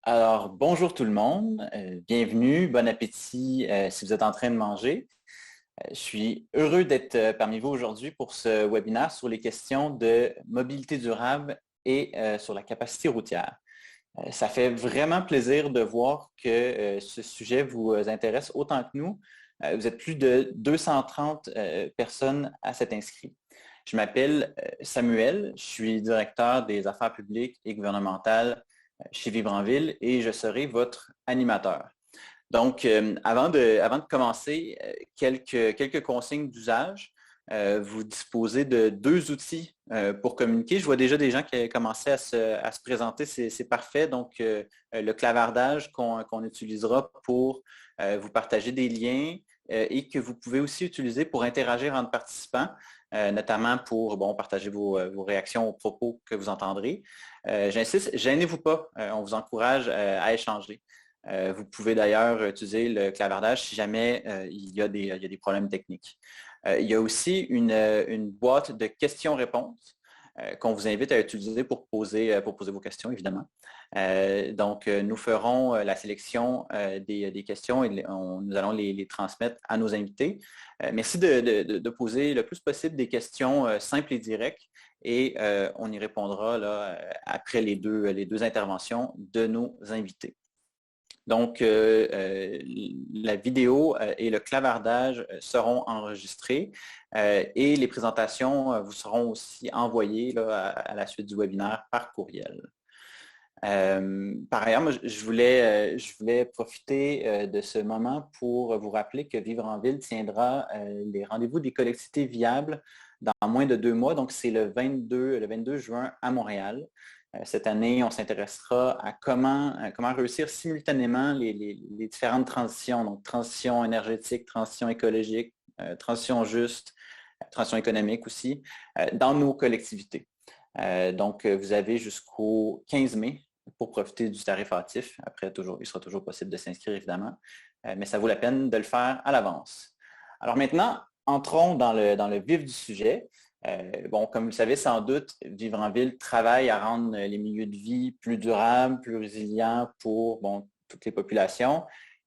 Alors, bonjour tout le monde, bienvenue, bon appétit si vous êtes en train de manger. Je suis heureux d'être parmi vous aujourd'hui pour ce webinaire sur les questions de mobilité durable et sur la capacité routière. Ça fait vraiment plaisir de voir que ce sujet vous intéresse autant que nous. Vous êtes plus de 230 personnes à s'être inscrites. Je m'appelle Samuel, je suis directeur des affaires publiques et gouvernementales chez Vivre en Ville et je serai votre animateur. Donc, avant de commencer, quelques consignes d'usage. Vous disposez de deux outils pour communiquer. Je vois déjà des gens qui ont commencé à se présenter, c'est parfait. Donc, le clavardage qu'on utilisera pour vous partager des liens et que vous pouvez aussi utiliser pour interagir entre participants, notamment pour partager vos réactions aux propos que vous entendrez. J'insiste, gênez-vous pas, on vous encourage à échanger. Vous pouvez d'ailleurs utiliser le clavardage si jamais il y a des problèmes techniques. Il y a aussi une boîte de questions-réponses qu'on vous invite à utiliser pour poser vos questions, évidemment. Donc, nous ferons la sélection des questions et nous allons les transmettre à nos invités. Merci de poser le plus possible des questions simples et directes et on y répondra là, après les deux interventions de nos invités. Donc, la vidéo et le clavardage seront enregistrés et les présentations vous seront aussi envoyées là, à la suite du webinaire par courriel. Par ailleurs, moi, je voulais profiter de ce moment pour vous rappeler que Vivre en Ville tiendra les rendez-vous des collectivités viables dans moins de 2 mois. Donc, c'est le 22 juin à Montréal. Cette année, on s'intéressera à comment réussir simultanément les différentes transitions, donc transition énergétique, transition écologique, transition juste, transition économique aussi, dans nos collectivités. Donc, vous avez jusqu'au 15 mai pour profiter du tarif hâtif. Après, il sera toujours possible de s'inscrire, évidemment, mais ça vaut la peine de le faire à l'avance. Alors maintenant, entrons dans le vif du sujet. Comme vous le savez sans doute, Vivre en Ville travaille à rendre les milieux de vie plus durables, plus résilients pour toutes les populations.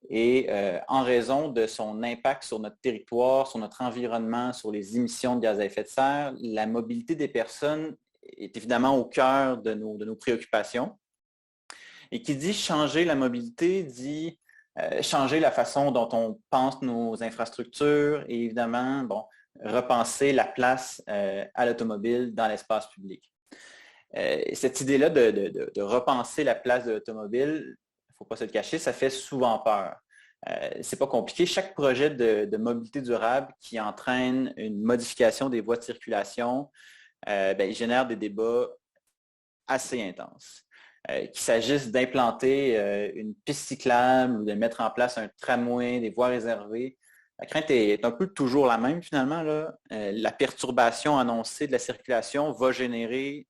Et en raison de son impact sur notre territoire, sur notre environnement, sur les émissions de gaz à effet de serre, la mobilité des personnes est évidemment au cœur de nos préoccupations. Et qui dit changer la mobilité, dit changer la façon dont on pense nos infrastructures et évidemment, repenser la place à l'automobile dans l'espace public. Cette idée-là de repenser la place de l'automobile, il ne faut pas se le cacher, ça fait souvent peur. C'est pas compliqué. Chaque projet de mobilité durable qui entraîne une modification des voies de circulation, il génère des débats assez intenses. Qu'il s'agisse d'implanter une piste cyclable ou de mettre en place un tramway, des voies réservées, la crainte est un peu toujours la même finalement. Là. La perturbation annoncée de la circulation va générer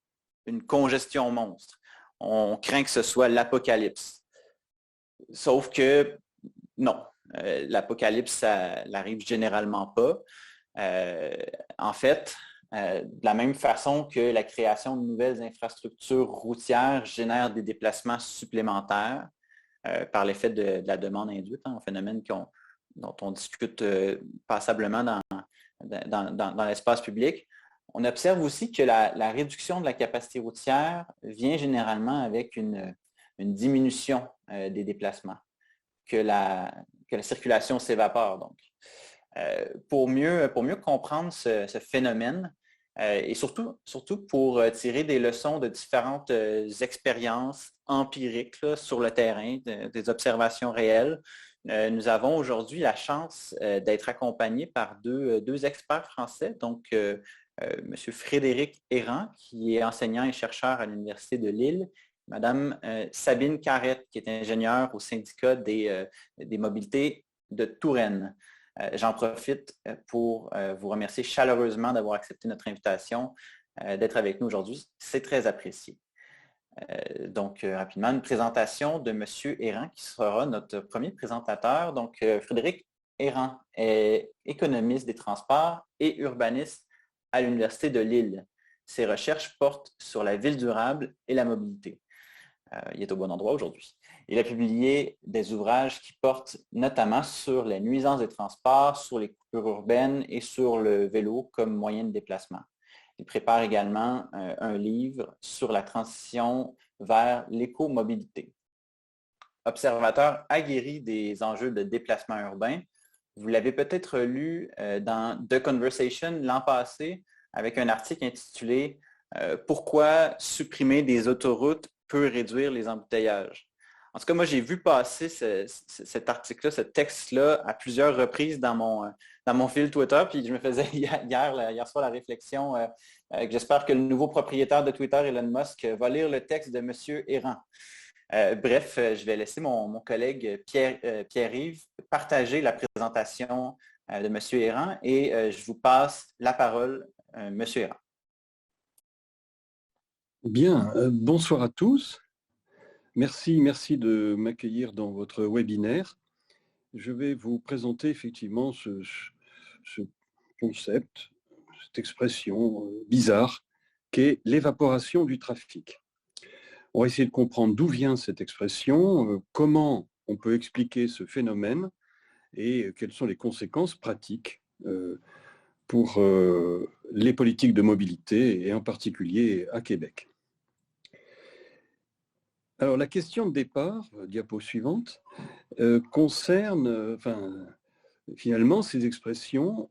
une congestion monstre. On craint que ce soit l'apocalypse. Sauf que non, l'apocalypse, ça n'arrive généralement pas. En fait, de la même façon que la création de nouvelles infrastructures routières génère des déplacements supplémentaires par l'effet de la demande induite, un phénomène dont on discute passablement dans l'espace public. On observe aussi que la réduction de la capacité routière vient généralement avec une diminution des déplacements, que la circulation s'évapore donc. Pour mieux comprendre ce phénomène et surtout pour tirer des leçons de différentes expériences empiriques là, sur le terrain, des observations réelles. Nous avons aujourd'hui la chance d'être accompagnés par deux experts français, donc M. Frédéric Errand, qui est enseignant et chercheur à l'Université de Lille, Mme Sabine Carrette, qui est ingénieure au syndicat des mobilités de Touraine. J'en profite pour vous remercier chaleureusement d'avoir accepté notre invitation d'être avec nous aujourd'hui. C'est très apprécié. Donc, rapidement, une présentation de M. Errand qui sera notre premier présentateur. Donc, Frédéric Errand est économiste des transports et urbaniste à l'Université de Lille. Ses recherches portent sur la ville durable et la mobilité. Il est au bon endroit aujourd'hui. Il a publié des ouvrages qui portent notamment sur les nuisances des transports, sur les coupures urbaines et sur le vélo comme moyen de déplacement. Il prépare également un livre sur la transition vers l'écomobilité. Observateur aguerri des enjeux de déplacement urbain, vous l'avez peut-être lu dans The Conversation l'an passé avec un article intitulé Pourquoi supprimer des autoroutes peut réduire les embouteillages. En tout cas, moi, j'ai vu passer cet article-là, ce texte-là, à plusieurs reprises dans mon fil Twitter, puis je me faisais hier soir la réflexion que j'espère que le nouveau propriétaire de Twitter, Elon Musk, va lire le texte de M. Errand. Bref, je vais laisser mon collègue Pierre-Yves partager la présentation de M. Errand et je vous passe la parole, M. Errand. Bien, bonsoir à tous. Merci de m'accueillir dans votre webinaire. Je vais vous présenter effectivement ce concept, cette expression bizarre qu'est l'évaporation du trafic. On va essayer de comprendre d'où vient cette expression, comment on peut expliquer ce phénomène et quelles sont les conséquences pratiques pour les politiques de mobilité et en particulier à Québec. Alors la question de départ, diapo suivante, concerne finalement ces expressions,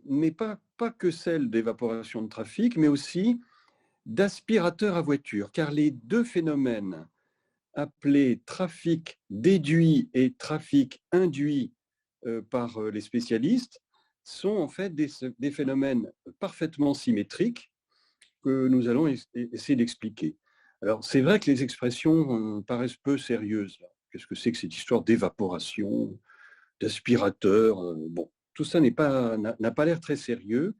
mais pas que celles d'évaporation de trafic, mais aussi d'aspirateur à voiture, car les deux phénomènes appelés trafic déduit et trafic induit par les spécialistes sont en fait des phénomènes parfaitement symétriques que nous allons essayer d'expliquer. Alors, c'est vrai que les expressions paraissent peu sérieuses. Qu'est-ce que c'est que cette histoire d'évaporation, d'aspirateur? Bon, tout ça n'a pas l'air très sérieux,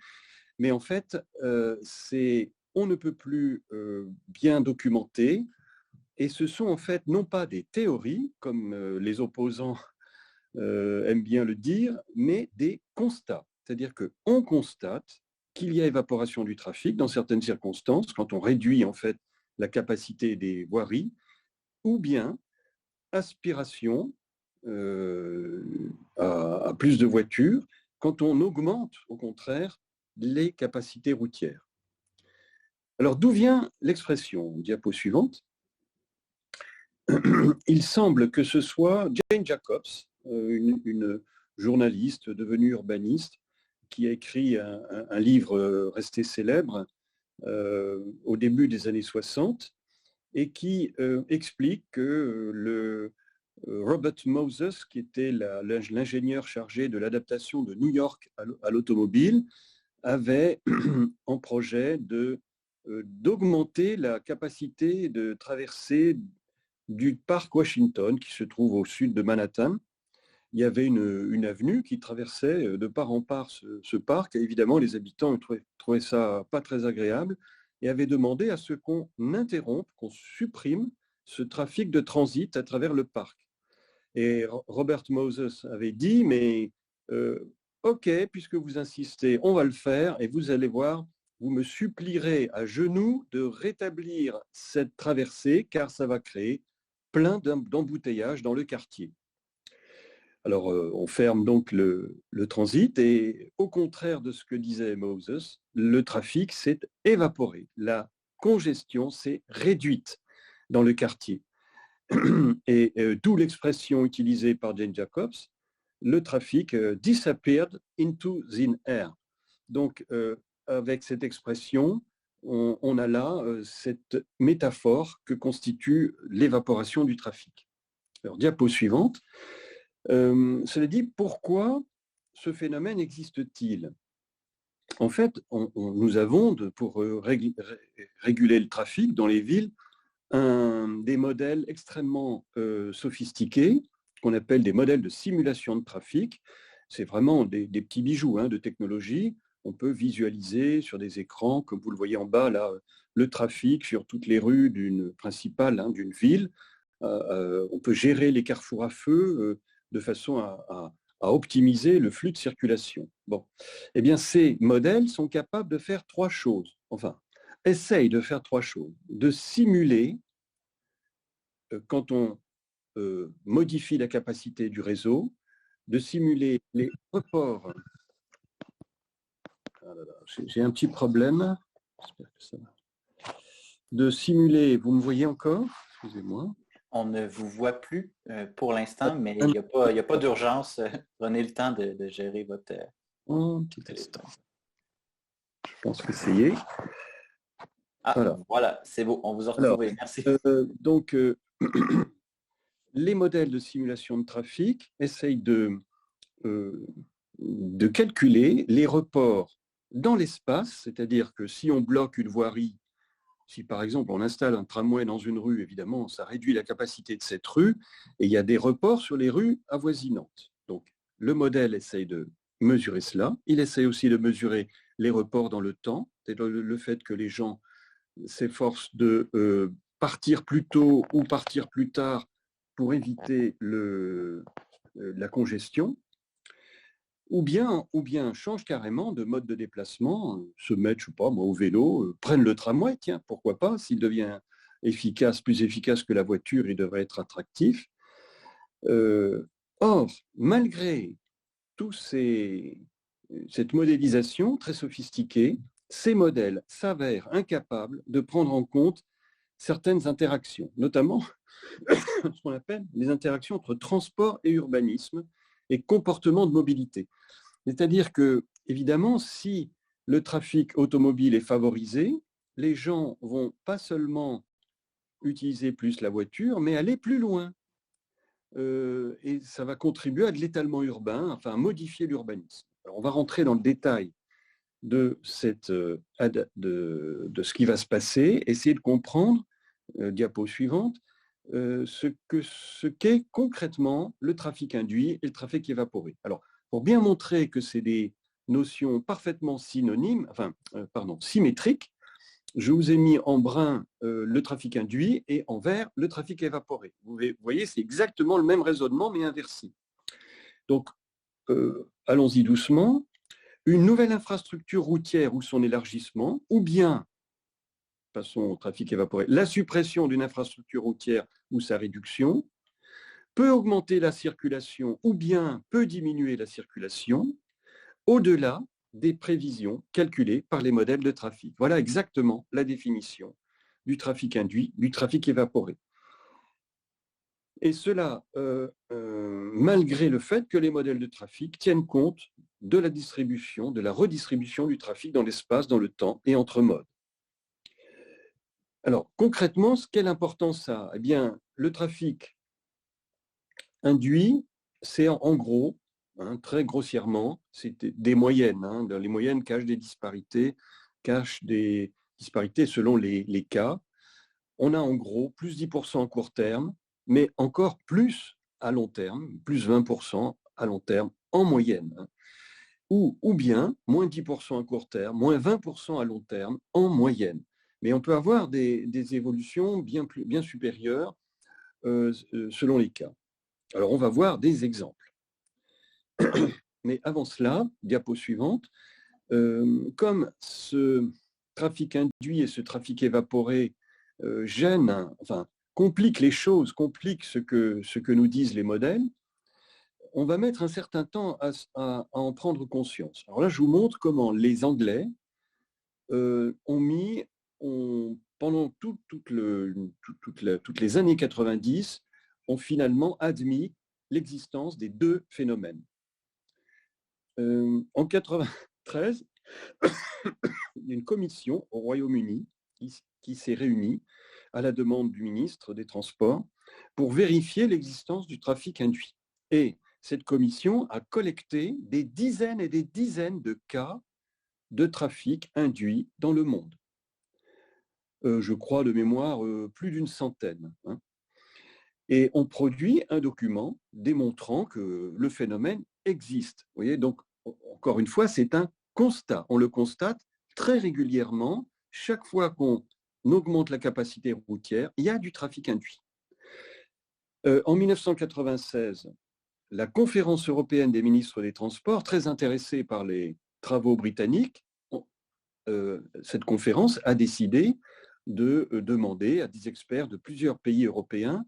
mais en fait, on ne peut plus bien documenté, et ce sont en fait non pas des théories, comme les opposants aiment bien le dire, mais des constats. C'est-à-dire qu'on constate qu'il y a évaporation du trafic dans certaines circonstances, quand on réduit en fait la capacité des voiries, ou bien aspiration à plus de voitures quand on augmente au contraire les capacités routières. Alors d'où vient l'expression? Diapo suivante. Il semble que ce soit Jane Jacobs, une journaliste devenue urbaniste, qui a écrit un livre resté célèbre au début des années 60 et qui explique que Robert Moses, qui était l'ingénieur chargé de l'adaptation de New York à l'automobile, avait en projet d'augmenter la capacité de traversée du parc Washington, qui se trouve au sud de Manhattan. Il y avait une avenue qui traversait de part en part ce parc, et évidemment les habitants trouvaient ça pas très agréable et avaient demandé à ce qu'on interrompe, qu'on supprime ce trafic de transit à travers le parc. Et Robert Moses avait dit, mais ok, puisque vous insistez, on va le faire, et vous allez voir, vous me supplierez à genoux de rétablir cette traversée, car ça va créer plein d'embouteillages dans le quartier. Alors, on ferme donc le transit et au contraire de ce que disait Moses, le trafic s'est évaporé. La congestion s'est réduite dans le quartier. Et d'où l'expression utilisée par Jane Jacobs, le trafic disappeared into thin air. Donc, avec cette expression, on a là cette métaphore que constitue l'évaporation du trafic. Alors, diapo suivante. Cela dit, pourquoi ce phénomène existe-t-il? En fait, nous avons, pour réguler le trafic dans les villes, des modèles extrêmement sophistiqués, qu'on appelle des modèles de simulation de trafic. C'est vraiment des petits bijoux de technologie. On peut visualiser sur des écrans, comme vous le voyez en bas, là, le trafic sur toutes les rues principales d'une ville. On peut gérer les carrefours à feu de façon à optimiser le flux de circulation. Bon, eh bien, ces modèles sont capables de faire trois choses. Enfin, essayent de faire trois choses. De simuler, quand on modifie la capacité du réseau, de simuler les reports. Ah là là, j'ai un petit problème. J'espère que ça va. De simuler, vous me voyez encore? Excusez-moi. On ne vous voit plus pour l'instant, mais il n'y a pas d'urgence. Prenez le temps de gérer votre Un petit instant. Je pense essayer. Ah, voilà, c'est beau, on vous a retrouvé. Merci. Donc, les modèles de simulation de trafic essayent de calculer les reports dans l'espace, c'est-à-dire que si on bloque une voirie, si par exemple on installe un tramway dans une rue, évidemment, ça réduit la capacité de cette rue et il y a des reports sur les rues avoisinantes. Donc, le modèle essaye de mesurer cela. Il essaye aussi de mesurer les reports dans le temps, c'est le fait que les gens s'efforcent de partir plus tôt ou partir plus tard pour éviter la congestion. Ou bien change carrément de mode de déplacement, se mettre, je sais pas moi, au vélo, prennent le tramway, tiens, pourquoi pas, s'il devient efficace, plus efficace que la voiture, il devrait être attractif. Or, malgré cette modélisation très sophistiquée, ces modèles s'avèrent incapables de prendre en compte certaines interactions, notamment ce qu'on appelle les interactions entre transport et urbanisme et comportement de mobilité. C'est-à-dire que, évidemment, si le trafic automobile est favorisé, les gens vont pas seulement utiliser plus la voiture, mais aller plus loin. Et ça va contribuer à de l'étalement urbain, enfin à modifier l'urbanisme. On va rentrer dans le détail de ce qui va se passer, essayer de comprendre, diapo suivante, ce qu'est concrètement le trafic induit et le trafic évaporé. Alors, pour bien montrer que c'est des notions parfaitement symétriques, je vous ai mis en brun le trafic induit et en vert le trafic évaporé. Vous voyez, c'est exactement le même raisonnement, mais inversé. Donc, allons-y doucement. Une nouvelle infrastructure routière ou son élargissement, ou bien, passons au trafic évaporé, la suppression d'une infrastructure routière ou sa réduction, peut augmenter la circulation ou bien peut diminuer la circulation au-delà des prévisions calculées par les modèles de trafic. Voilà exactement la définition du trafic induit, du trafic évaporé. Et cela, malgré le fait que les modèles de trafic tiennent compte de la distribution, de la redistribution du trafic dans l'espace, dans le temps et entre modes. Alors, concrètement, quelle importance ça a? Eh bien, le trafic induit, c'est en gros, très grossièrement, c'est des moyennes. Les moyennes cachent des disparités selon les cas. On a en gros plus 10% à court terme, mais encore plus à long terme, plus 20% à long terme en moyenne. Ou bien moins 10% à court terme, moins 20% à long terme en moyenne. Mais on peut avoir des évolutions bien supérieures selon les cas. Alors, on va voir des exemples. Mais avant cela, diapo suivante, comme ce trafic induit et ce trafic évaporé compliquent les choses, compliquent ce que nous disent les modèles, on va mettre un certain temps à en prendre conscience. Alors là, je vous montre comment les Anglais pendant toutes les années 90, ont finalement admis l'existence des deux phénomènes. En 1993, il y a une commission au Royaume-Uni qui s'est réunie à la demande du ministre des Transports pour vérifier l'existence du trafic induit. Et cette commission a collecté des dizaines et des dizaines de cas de trafic induit dans le monde. Je crois de mémoire plus d'une centaine. Et on produit un document démontrant que le phénomène existe. Vous voyez, donc, encore une fois, c'est un constat. On le constate très régulièrement. Chaque fois qu'on augmente la capacité routière, il y a du trafic induit. En 1996, la conférence européenne des ministres des Transports, très intéressée par les travaux britanniques, cette conférence a décidé de demander à des experts de plusieurs pays européens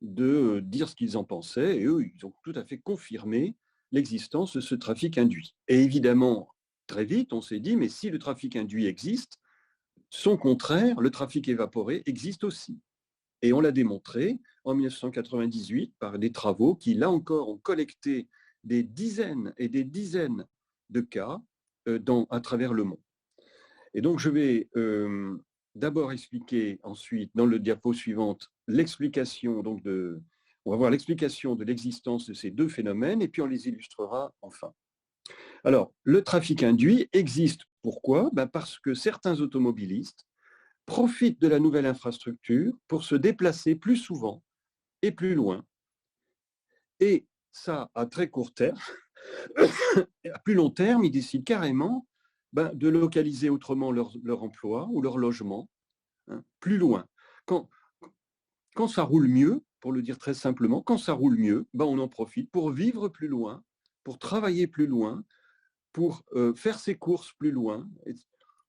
de dire ce qu'ils en pensaient, et eux, ils ont tout à fait confirmé l'existence de ce trafic induit. Et évidemment, très vite, on s'est dit, mais si le trafic induit existe, son contraire, le trafic évaporé, existe aussi. Et on l'a démontré en 1998 par des travaux qui, là encore, ont collecté des dizaines et des dizaines de cas à travers le monde. Et donc, je vais d'abord expliquer ensuite, dans le diapo suivante, l'explication on va voir l'explication de l'existence de ces deux phénomènes et puis on les illustrera enfin. Alors, le trafic induit existe. Pourquoi? Parce que certains automobilistes profitent de la nouvelle infrastructure pour se déplacer plus souvent et plus loin. Et ça, à très court terme, à plus long terme, ils décident carrément de localiser autrement leur emploi ou leur logement, plus loin. Quand ça roule mieux, pour le dire très simplement, quand ça roule mieux, on en profite pour vivre plus loin, pour travailler plus loin, pour faire ses courses plus loin,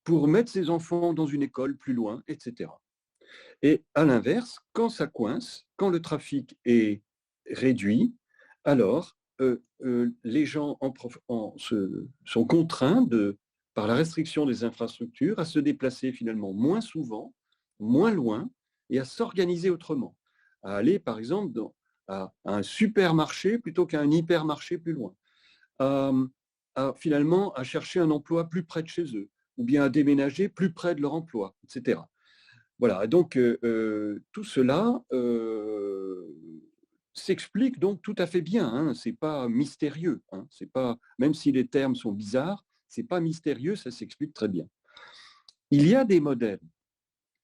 pour mettre ses enfants dans une école plus loin, etc. Et à l'inverse, quand ça coince, quand le trafic est réduit, alors les gens sont contraints, par la restriction des infrastructures, à se déplacer finalement moins souvent, moins loin, et à s'organiser autrement. À aller, par exemple, à un supermarché plutôt qu'à un hypermarché plus loin. Finalement, à chercher un emploi plus près de chez eux, ou bien à déménager plus près de leur emploi, etc. Voilà, donc tout cela s'explique donc tout à fait bien, hein, c'est pas mystérieux, hein, c'est pas, même si les termes sont bizarres, c'est pas mystérieux, ça s'explique très bien. Il y a des modèles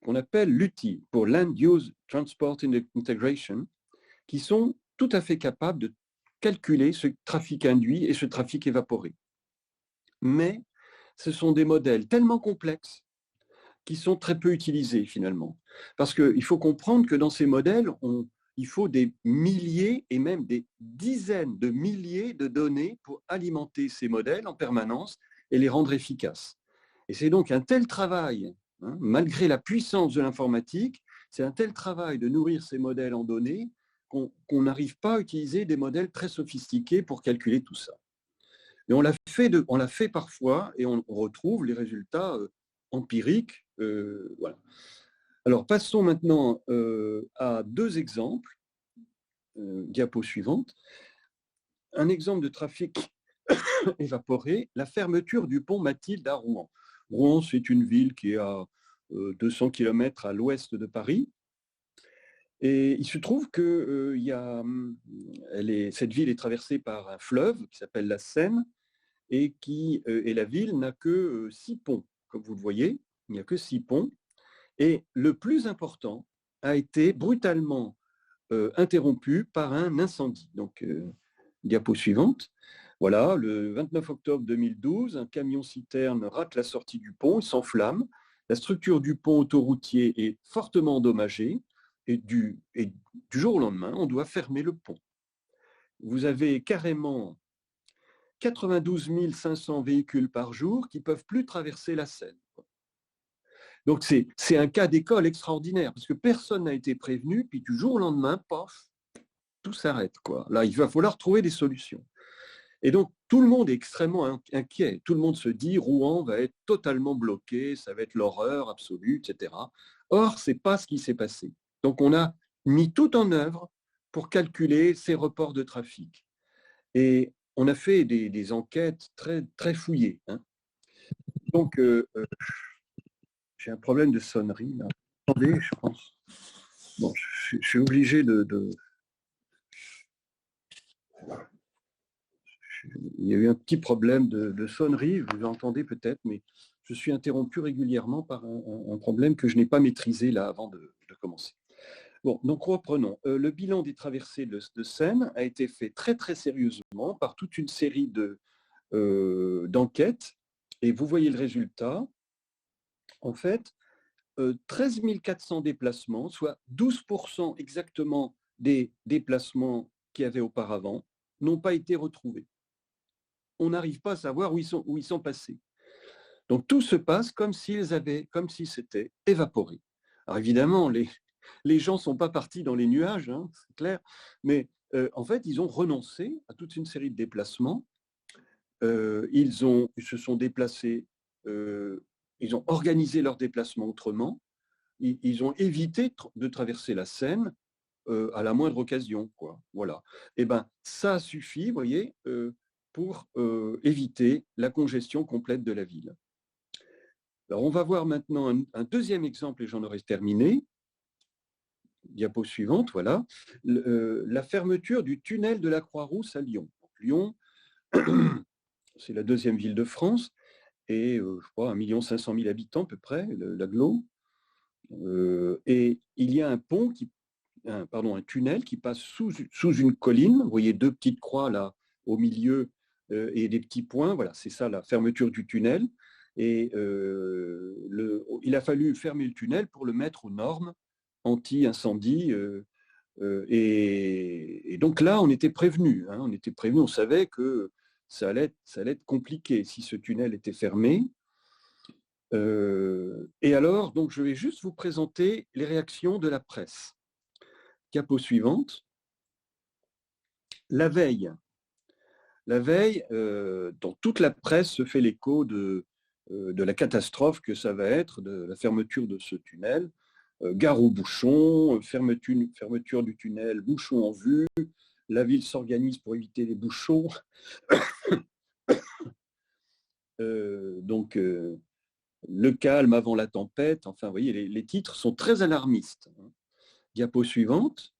qu'on appelle l'UTI, pour Land Use Transport Integration, qui sont tout à fait capables de calculer ce trafic induit et ce trafic évaporé. Mais ce sont des modèles tellement complexes qui sont très peu utilisés finalement. Parce qu'il faut comprendre que dans ces modèles, il faut des milliers et même des dizaines de milliers de données pour alimenter ces modèles en permanence et les rendre efficaces. Et c'est donc un tel travail, hein, malgré la puissance de l'informatique, c'est un tel travail de nourrir ces modèles en données qu'on n'arrive pas à utiliser des modèles très sophistiqués pour calculer tout ça. Mais on l'a fait parfois et on retrouve les résultats empiriques. Voilà. Alors, passons maintenant à deux exemples. Diapo suivante. Un exemple de trafic évaporé, la fermeture du pont Mathilde à Rouen. Rouen, c'est une ville qui est à 200 km à l'ouest de Paris. Et il se trouve que cette ville est traversée par un fleuve qui s'appelle la Seine et la ville n'a que 6 ponts. Comme vous le voyez, il n'y a que 6 ponts. Et le plus important a été brutalement interrompu par un incendie. Donc, diapo suivante. Voilà, le 29 octobre 2012, un camion-citerne rate la sortie du pont, il s'enflamme. La structure du pont autoroutier est fortement endommagée et du jour au lendemain, on doit fermer le pont. Vous avez carrément 92 500 véhicules par jour qui ne peuvent plus traverser la Seine. Donc, c'est un cas d'école extraordinaire parce que personne n'a été prévenu, puis du jour au lendemain, paf, tout s'arrête, quoi. Là, il va falloir trouver des solutions. Et donc, tout le monde est extrêmement inquiet. Tout le monde se dit, Rouen va être totalement bloqué, ça va être l'horreur absolue, etc. Or, ce n'est pas ce qui s'est passé. Donc, on a mis tout en œuvre pour calculer ces reports de trafic. Et on a fait des enquêtes très, très fouillées, hein. Donc, j'ai un problème de sonnerie, là. Attendez, je pense. Bon, je suis obligé de... Il y a eu un petit problème de sonnerie, vous l'entendez peut-être, mais je suis interrompu régulièrement par un problème que je n'ai pas maîtrisé là avant de commencer. Bon, donc reprenons. Le bilan des traversées de Seine a été fait très très sérieusement par toute une série d'enquêtes et vous voyez le résultat. En fait, 13 400 déplacements, soit 12% exactement des déplacements qu'il y avait auparavant, n'ont pas été retrouvés. On n'arrive pas à savoir où ils sont passés. Donc tout se passe comme si c'était évaporé. Alors évidemment, les gens ne sont pas partis dans les nuages, hein, c'est clair, mais en fait, ils ont renoncé à toute une série de déplacements. Ils se sont déplacés, ils ont organisé leurs déplacements autrement. Ils ont évité de traverser la Seine à la moindre occasion, quoi. Voilà. Et ben, ça suffit, vous voyez, pour éviter la congestion complète de la ville. Alors, on va voir maintenant un deuxième exemple, et j'en aurai terminé. Diapo suivante, voilà. La fermeture du tunnel de la Croix-Rousse à Lyon. Lyon, c'est la deuxième ville de France, et je crois 1 500 000 habitants à peu près, l'agglo. Et il y a un tunnel qui passe sous une colline. Vous voyez deux petites croix là au milieu et des petits points. Voilà, c'est ça la fermeture du tunnel. Et il a fallu fermer le tunnel pour le mettre aux normes anti-incendie. Et donc là, on était prévenu. Hein, on savait que ça allait être compliqué si ce tunnel était fermé. Et alors, donc, je vais juste vous présenter les réactions de la presse. Diapo suivante. La veille, dans toute la presse se fait l'écho de la catastrophe que ça va être, de la fermeture de ce tunnel. Gare aux bouchons, fermeture du tunnel, bouchons en vue, la ville s'organise pour éviter les bouchons. Donc, le calme avant la tempête, enfin, vous voyez, les titres sont très alarmistes. Diapo suivante.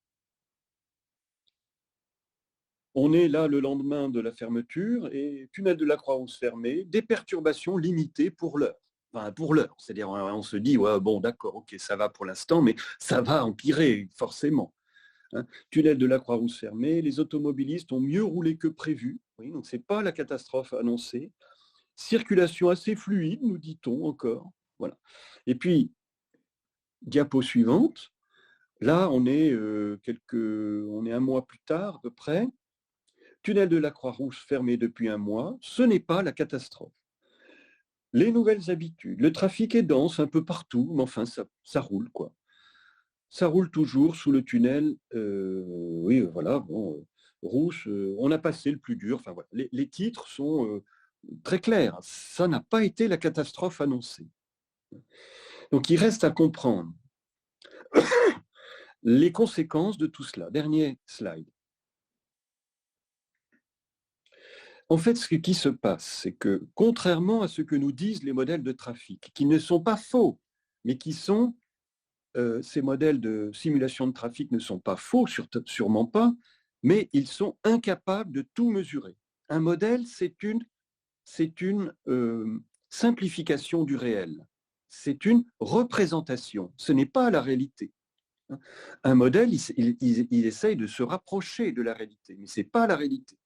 On est là le lendemain de la fermeture et tunnel de la Croix-Rousse fermé, des perturbations limitées pour l'heure. Enfin, pour l'heure, c'est-à-dire on se dit, ouais, bon, d'accord, ok, ça va pour l'instant, mais ça va empirer, forcément. Hein. Tunnel de la Croix-Rousse fermé, les automobilistes ont mieux roulé que prévu, oui, donc ce n'est pas la catastrophe annoncée. Circulation assez fluide, nous dit-on encore. Voilà. Et puis, diapo suivante, là, on est 1 mois plus tard à peu près. Tunnel de la Croix-Rouge fermé depuis 1 mois, ce n'est pas la catastrophe. Les nouvelles habitudes, le trafic est dense un peu partout, mais enfin, ça roule, quoi. Ça roule toujours sous le tunnel, oui, voilà, bon, Rousse, on a passé le plus dur, enfin voilà. Les titres sont très clairs, ça n'a pas été la catastrophe annoncée. Donc il reste à comprendre les conséquences de tout cela. Dernier slide. En fait, ce qui se passe, c'est que contrairement à ce que nous disent les modèles de trafic, qui ne sont pas faux, mais qui sont, ces modèles de simulation de trafic ne sont pas faux, sûrement pas, mais ils sont incapables de tout mesurer. Un modèle, c'est une simplification du réel, c'est une représentation, ce n'est pas la réalité. Un modèle, il essaye de se rapprocher de la réalité, mais ce n'est pas la réalité.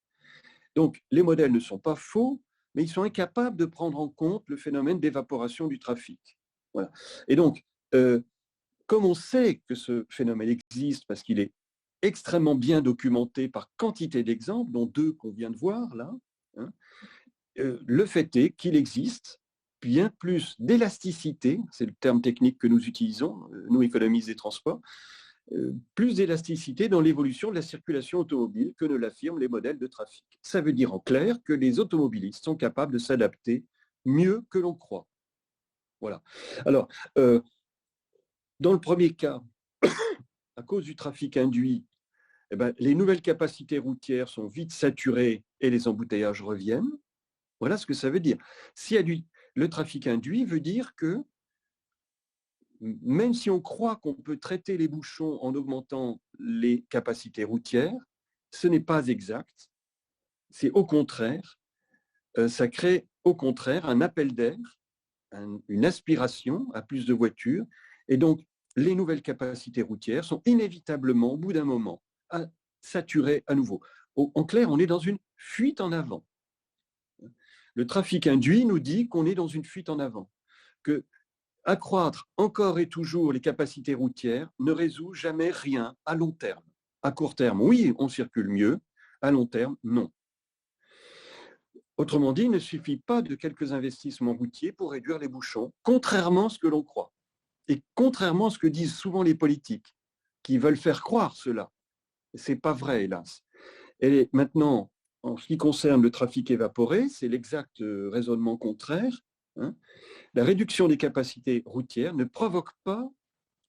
Donc, les modèles ne sont pas faux, mais ils sont incapables de prendre en compte le phénomène d'évaporation du trafic. Voilà. Et donc, comme on sait que ce phénomène existe parce qu'il est extrêmement bien documenté par quantité d'exemples, dont 2 qu'on vient de voir là, hein, le fait est qu'il existe bien plus d'élasticité, c'est le terme technique que nous utilisons, nous économistes des transports, plus d'élasticité dans l'évolution de la circulation automobile que ne l'affirment les modèles de trafic. Ça veut dire en clair que les automobilistes sont capables de s'adapter mieux que l'on croit. Voilà. Alors, dans le premier cas, à cause du trafic induit, eh ben, les nouvelles capacités routières sont vite saturées et les embouteillages reviennent. Voilà ce que ça veut dire. Le trafic induit veut dire que même si on croit qu'on peut traiter les bouchons en augmentant les capacités routières, ce n'est pas exact. C'est au contraire, ça crée au contraire un appel d'air, une aspiration à plus de voitures. Et donc, les nouvelles capacités routières sont inévitablement, au bout d'un moment, saturées à nouveau. En clair, on est dans une fuite en avant. Le trafic induit nous dit qu'on est dans une fuite en avant, que accroître encore et toujours les capacités routières ne résout jamais rien à long terme. À court terme, oui, on circule mieux. À long terme, non. Autrement dit, il ne suffit pas de quelques investissements routiers pour réduire les bouchons, contrairement à ce que l'on croit. Et contrairement à ce que disent souvent les politiques, qui veulent faire croire cela, ce n'est pas vrai, hélas. Et maintenant, en ce qui concerne le trafic évaporé, c'est l'exact raisonnement contraire. Hein. La réduction des capacités routières ne provoque pas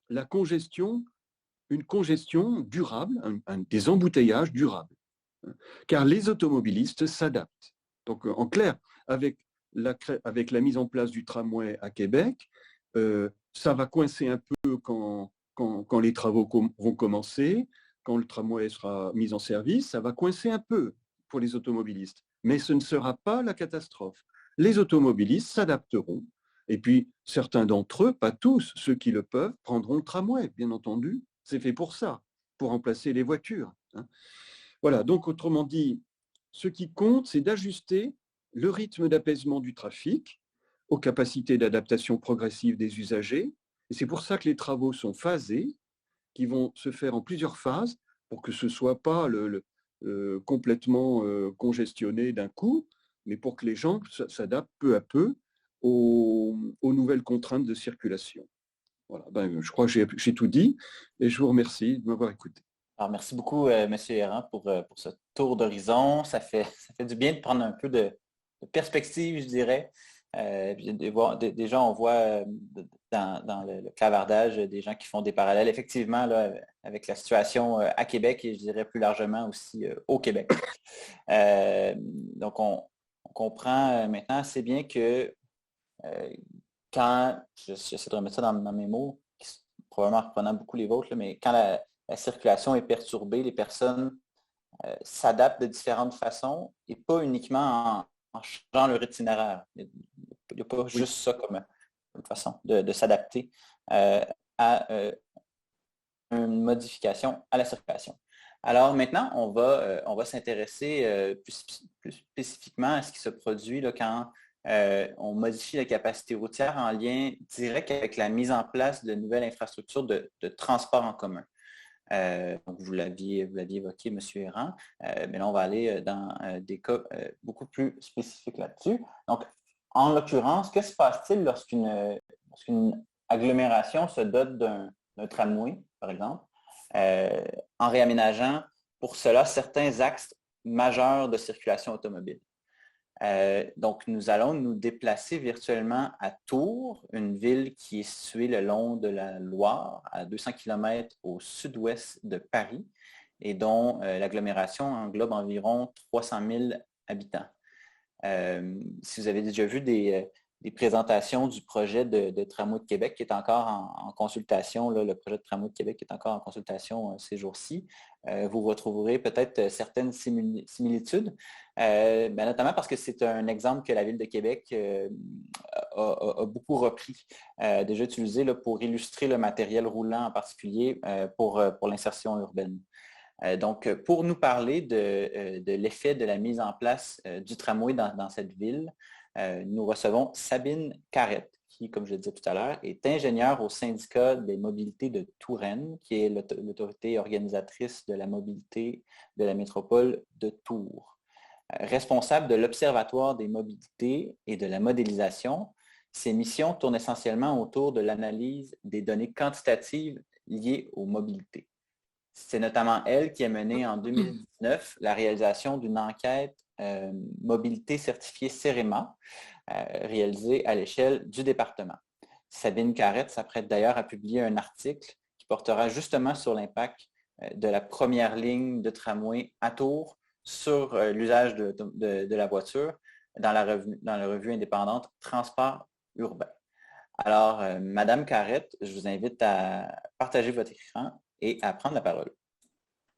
la congestion, une congestion durable, des embouteillages durables. Hein, car les automobilistes s'adaptent. Donc, en clair, avec la mise en place du tramway à Québec, ça va coincer un peu quand les travaux vont commencer, quand le tramway sera mis en service, ça va coincer un peu pour les automobilistes. Mais ce ne sera pas la catastrophe. Les automobilistes s'adapteront. Et puis, certains d'entre eux, pas tous, ceux qui le peuvent, prendront le tramway, bien entendu. C'est fait pour ça, pour remplacer les voitures. Hein. Voilà, donc autrement dit, ce qui compte, c'est d'ajuster le rythme d'apaisement du trafic aux capacités d'adaptation progressive des usagers. Et c'est pour ça que les travaux sont phasés, qui vont se faire en plusieurs phases pour que ce ne soit pas complètement congestionné d'un coup, mais pour que les gens s'adaptent peu à peu aux nouvelles contraintes de circulation. Voilà, je crois que j'ai tout dit et je vous remercie de m'avoir écouté. Alors, merci beaucoup, M. Errand, pour ce tour d'horizon. Ça fait du bien de prendre un peu de perspective, je dirais. Déjà, on voit dans le clavardage des gens qui font des parallèles, effectivement, là, avec la situation à Québec et je dirais plus largement aussi au Québec. Donc, on comprend maintenant assez bien que quand, j'essaie de remettre ça dans mes mots, probablement reprenant beaucoup les vôtres, là, mais quand la circulation est perturbée, les personnes s'adaptent de différentes façons et pas uniquement en changeant leur itinéraire. Il n'y a pas juste ça comme façon de s'adapter à une modification à la circulation. Alors maintenant, on va s'intéresser plus spécifiquement à ce qui se produit là, quand on modifie la capacité routière en lien direct avec la mise en place de nouvelles infrastructures de transport en commun. Donc vous l'aviez évoqué, M. Errand, mais là, on va aller dans des cas beaucoup plus spécifiques là-dessus. Donc, en l'occurrence, que se passe-t-il lorsqu'une agglomération se dote d'un tramway, par exemple, en réaménageant pour cela certains axes majeurs de circulation automobile? Donc, nous allons nous déplacer virtuellement à Tours, une ville qui est située le long de la Loire, à 200 km au sud-ouest de Paris, et dont l'agglomération englobe environ 300 000 habitants. Si vous avez déjà vu des présentations du projet de Tramway de Québec qui est encore en consultation, là, le projet de Tramway de Québec est encore en consultation ces jours-ci, vous retrouverez peut-être certaines similitudes, notamment parce que c'est un exemple que la Ville de Québec a beaucoup repris, déjà utilisé là, pour illustrer le matériel roulant en particulier pour l'insertion urbaine. Donc, pour nous parler de l'effet de la mise en place du tramway dans cette ville, nous recevons Sabine Carrette, qui, comme je le disais tout à l'heure, est ingénieure au syndicat des mobilités de Touraine, qui est l'autorité organisatrice de la mobilité de la métropole de Tours. Responsable de l'Observatoire des mobilités et de la modélisation, ses missions tournent essentiellement autour de l'analyse des données quantitatives liées aux mobilités. C'est notamment elle qui a mené en 2019 la réalisation d'une enquête mobilité certifiée CEREMA, réalisée à l'échelle du département. Sabine Carrette s'apprête d'ailleurs à publier un article qui portera justement sur l'impact de la première ligne de tramway à Tours sur l'usage de la voiture dans la revue indépendante Transport urbain. Alors, Madame Carrette, je vous invite à partager votre écran et à prendre la parole.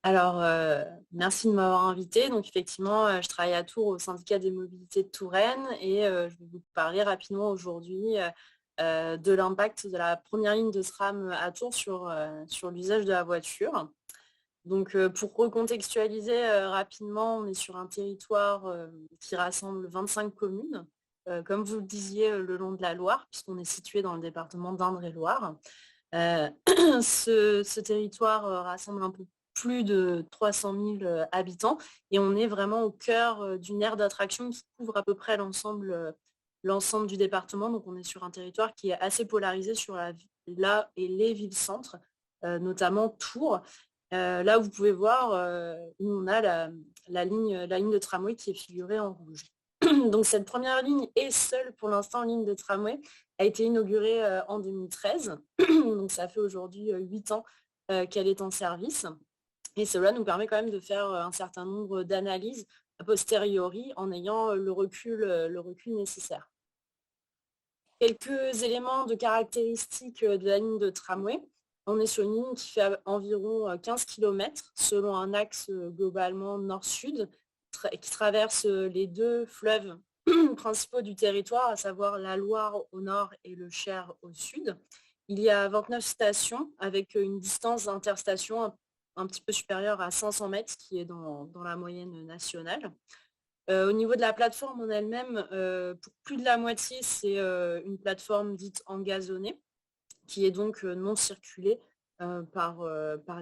Alors, merci de m'avoir invité. Donc, effectivement, je travaille à Tours au syndicat des mobilités de Touraine et je vais vous parler rapidement aujourd'hui de l'impact de la première ligne de tram à Tours sur l'usage de la voiture. Donc, pour recontextualiser rapidement, on est sur un territoire qui rassemble 25 communes, comme vous le disiez, le long de la Loire, puisqu'on est situé dans le département d'Indre-et-Loire. Ce territoire rassemble un peu plus de 300 000 habitants et on est vraiment au cœur d'une aire d'attraction qui couvre à peu près l'ensemble l'ensemble du département. Donc on est sur un territoire qui est assez polarisé sur la et les villes-centres, notamment Tours. Là, vous pouvez voir où on a la ligne de tramway qui est figurée en rouge. Donc cette première ligne est seule pour l'instant ligne de tramway, a été inaugurée en 2013. Donc ça fait aujourd'hui 8 ans qu'elle est en service. Et cela nous permet quand même de faire un certain nombre d'analyses a posteriori en ayant le recul nécessaire. Quelques éléments de caractéristiques de la ligne de tramway. On est sur une ligne qui fait environ 15 km selon un axe globalement nord-sud qui traverse les 2 fleuves principaux du territoire, à savoir la Loire au nord et le Cher au sud. Il y a 29 stations avec une distance d'interstation un petit peu supérieure à 500 mètres, qui est dans la moyenne nationale. Au niveau de la plateforme en elle-même, pour plus de la moitié, c'est une plateforme dite engazonnée, qui est donc non circulée par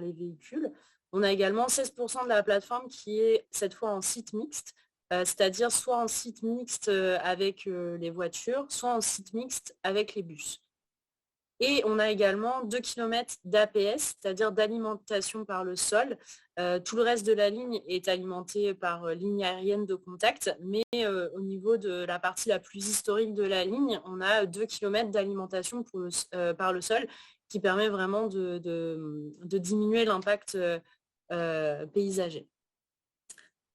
les véhicules. On a également 16% de la plateforme qui est cette fois en site mixte, c'est-à-dire soit en site mixte avec les voitures, soit en site mixte avec les bus. Et on a également 2 km d'APS, c'est-à-dire d'alimentation par le sol. Tout le reste de la ligne est alimenté par ligne aérienne de contact, mais au niveau de la partie la plus historique de la ligne, on a 2 km d'alimentation par le sol qui permet vraiment de diminuer l'impact paysager.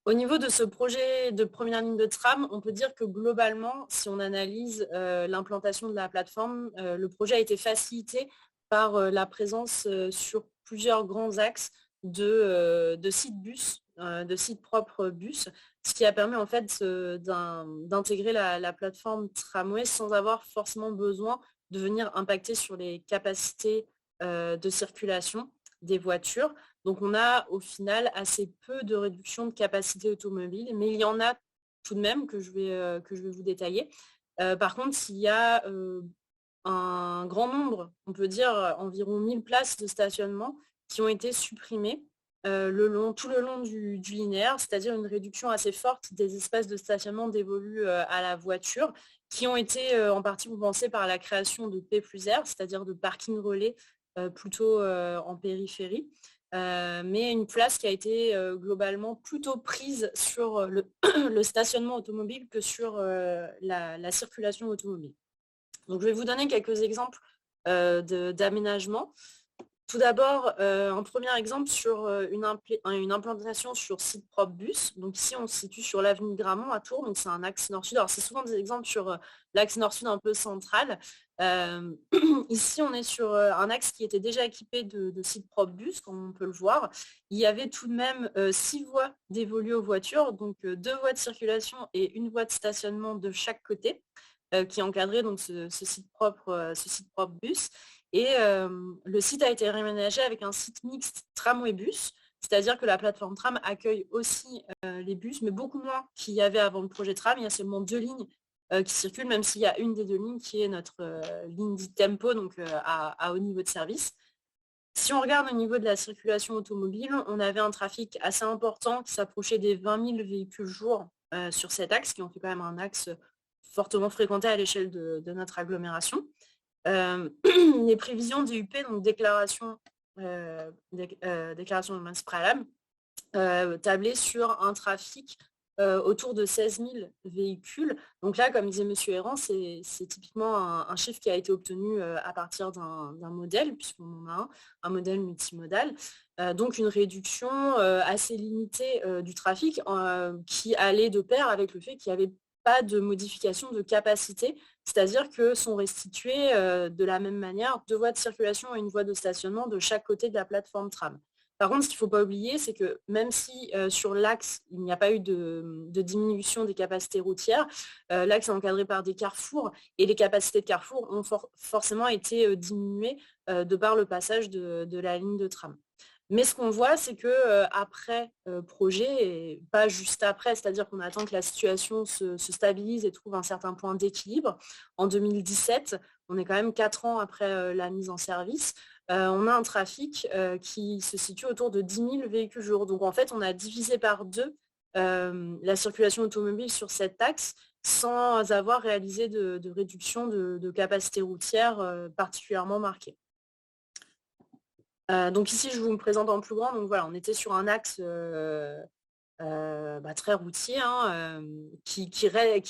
Au niveau de ce projet de première ligne de tram, on peut dire que globalement, si on analyse l'implantation de la plateforme, le projet a été facilité par la présence sur plusieurs grands axes de sites bus, de sites propres bus, ce qui a permis en fait d'intégrer la plateforme tramway sans avoir forcément besoin de venir impacter sur les capacités de circulation des voitures. Donc on a au final assez peu de réduction de capacité automobile, mais il y en a tout de même que je vais vous détailler. Par contre, il y a un grand nombre, on peut dire environ 1000 places de stationnement qui ont été supprimées tout le long du linéaire, c'est-à-dire une réduction assez forte des espaces de stationnement dévolus à la voiture, qui ont été en partie compensés par la création de P+R, c'est-à-dire de parking relais plutôt en périphérie. Mais une place qui a été globalement plutôt prise sur le stationnement automobile que sur la circulation automobile. Donc je vais vous donner quelques exemples d'aménagement. Tout d'abord, un premier exemple sur une implantation sur site propre bus. Donc ici, on se situe sur l'avenue Gramont à Tours, donc c'est un axe nord-sud. Alors c'est souvent des exemples sur l'axe nord-sud un peu central. Ici, on est sur un axe qui était déjà équipé de sites propre bus, comme on peut le voir. Il y avait tout de même 6 voies dévolues aux voitures, donc 2 voies de circulation et 1 voie de stationnement de chaque côté, qui encadrait donc ce site propre bus. Et le site a été réaménagé avec un site mixte tramway-bus, c'est-à-dire que la plateforme tram accueille aussi les bus, mais beaucoup moins qu'il y avait avant le projet tram. Il y a seulement 2 lignes qui circulent, même s'il y a une des 2 lignes qui est notre ligne dite tempo, donc à haut niveau de service. Si on regarde au niveau de la circulation automobile, on avait un trafic assez important qui s'approchait des 20 000 véhicules jour sur cet axe, qui ont fait quand même un axe fortement fréquenté à l'échelle de notre agglomération. Les prévisions DUP, donc déclaration de masse préalable, tablaient sur un trafic autour de 16 000 véhicules. Donc là, comme disait M. Errand, c'est typiquement un chiffre qui a été obtenu à partir d'un modèle, puisqu'on en a un modèle multimodal. Donc une réduction assez limitée du trafic qui allait de pair avec le fait qu'il y avait pas de modification de capacité, c'est-à-dire que sont restituées de la même manière 2 voies de circulation et 1 voie de stationnement de chaque côté de la plateforme tram. Par contre, ce qu'il ne faut pas oublier, c'est que même si sur l'axe, il n'y a pas eu de diminution des capacités routières, l'axe est encadré par des carrefours et les capacités de carrefour ont forcément été diminuées de par le passage de la ligne de tram. Mais ce qu'on voit, c'est qu'après projet, et pas juste après, c'est-à-dire qu'on attend que la situation se stabilise et trouve un certain point d'équilibre. En 2017, on est quand même 4 ans après la mise en service, on a un trafic qui se situe autour de 10 000 véhicules jour. Donc en fait, on a divisé par 2 la circulation automobile sur cet axe, sans avoir réalisé de réduction de capacité routière particulièrement marquée. Donc ici, je vous me présente en plus grand. Donc voilà, on était sur un axe très routier, hein, qui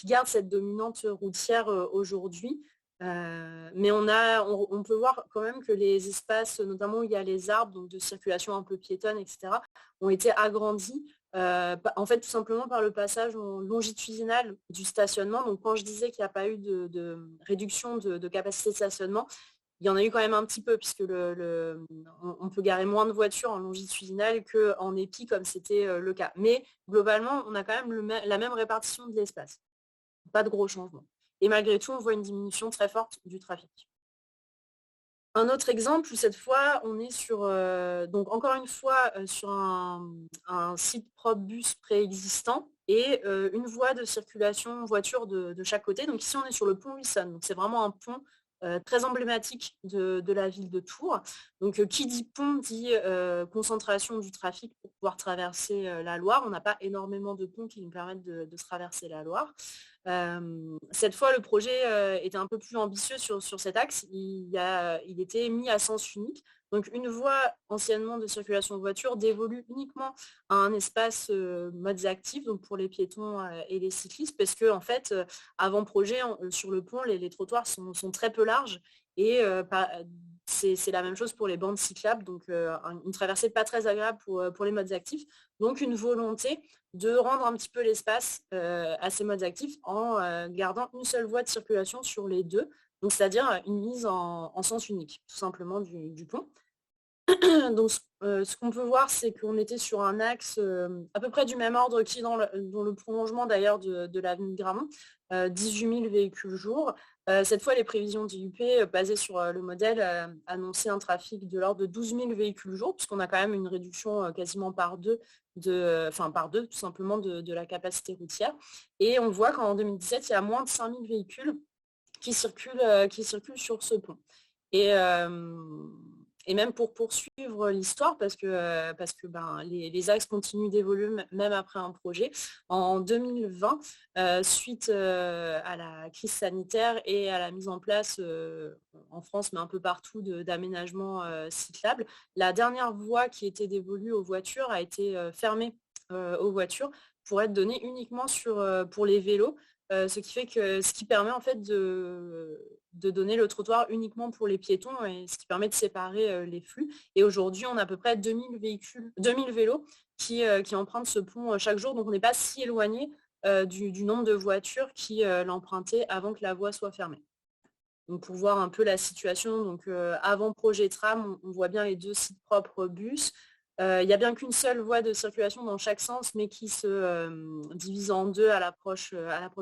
garde cette dominante routière aujourd'hui. Mais on peut voir quand même que les espaces, notamment où il y a les arbres, donc de circulation un peu piétonne, etc., ont été agrandis, en fait, tout simplement par le passage longitudinal du stationnement. Donc quand je disais qu'il n'y a pas eu de réduction de capacité de stationnement, il y en a eu quand même un petit peu, puisque on peut garer moins de voitures en longitudinal qu'en épi, comme c'était le cas. Mais globalement, on a quand même la même répartition de l'espace. Pas de gros changements. Et malgré tout, on voit une diminution très forte du trafic. Un autre exemple, où cette fois, on est sur, donc encore une fois, sur un site propre bus préexistant et une voie de circulation voiture de chaque côté. Donc ici, on est sur le pont Wilson. Donc c'est vraiment un pont très emblématique de la ville de Tours. Donc qui dit pont dit concentration du trafic pour pouvoir traverser la Loire. On n'a pas énormément de ponts qui nous permettent de traverser la Loire. Cette fois, le projet était un peu plus ambitieux sur cet axe. Il était mis à sens unique. Donc, une voie anciennement de circulation de voitures dévolue uniquement à un espace modes actifs, donc pour les piétons et les cyclistes, parce que en fait, avant projet, sur le pont, les trottoirs sont très peu larges et c'est la même chose pour les bandes cyclables, donc une traversée pas très agréable pour les modes actifs. Donc, une volonté de rendre un petit peu l'espace à ces modes actifs en gardant une seule voie de circulation sur les deux, donc c'est-à-dire une mise en sens unique, tout simplement, du pont. Donc ce qu'on peut voir, c'est qu'on était sur un axe à peu près du même ordre qui est dans le prolongement d'ailleurs de l'avenue Gramont, 18 000 véhicules jour. Cette fois, les prévisions d'IUP basées sur le modèle annonçaient un trafic de l'ordre de 12 000 véhicules jour, puisqu'on a quand même une réduction quasiment par deux, tout simplement de la capacité routière. Et on voit qu'en 2017, il y a moins de 5 000 véhicules qui circulent sur ce pont. Et même pour poursuivre l'histoire, parce que les axes continuent d'évoluer même après un projet, en 2020, suite à la crise sanitaire et à la mise en place en France, mais un peu partout, d'aménagements cyclables, la dernière voie qui était dévolue aux voitures a été fermée aux voitures pour être donnée uniquement pour les vélos. Ce qui permet en fait de donner le trottoir uniquement pour les piétons et ce qui permet de séparer les flux. Et aujourd'hui, on a à peu près 2000 vélos qui empruntent ce pont chaque jour. Donc on n'est pas si éloigné du nombre de voitures qui l'empruntaient avant que la voie soit fermée. Donc pour voir un peu la situation, donc avant projet tram, on voit bien les deux sites propres bus. Il n'y a bien qu'une seule voie de circulation dans chaque sens, mais qui se divise en deux à l'approche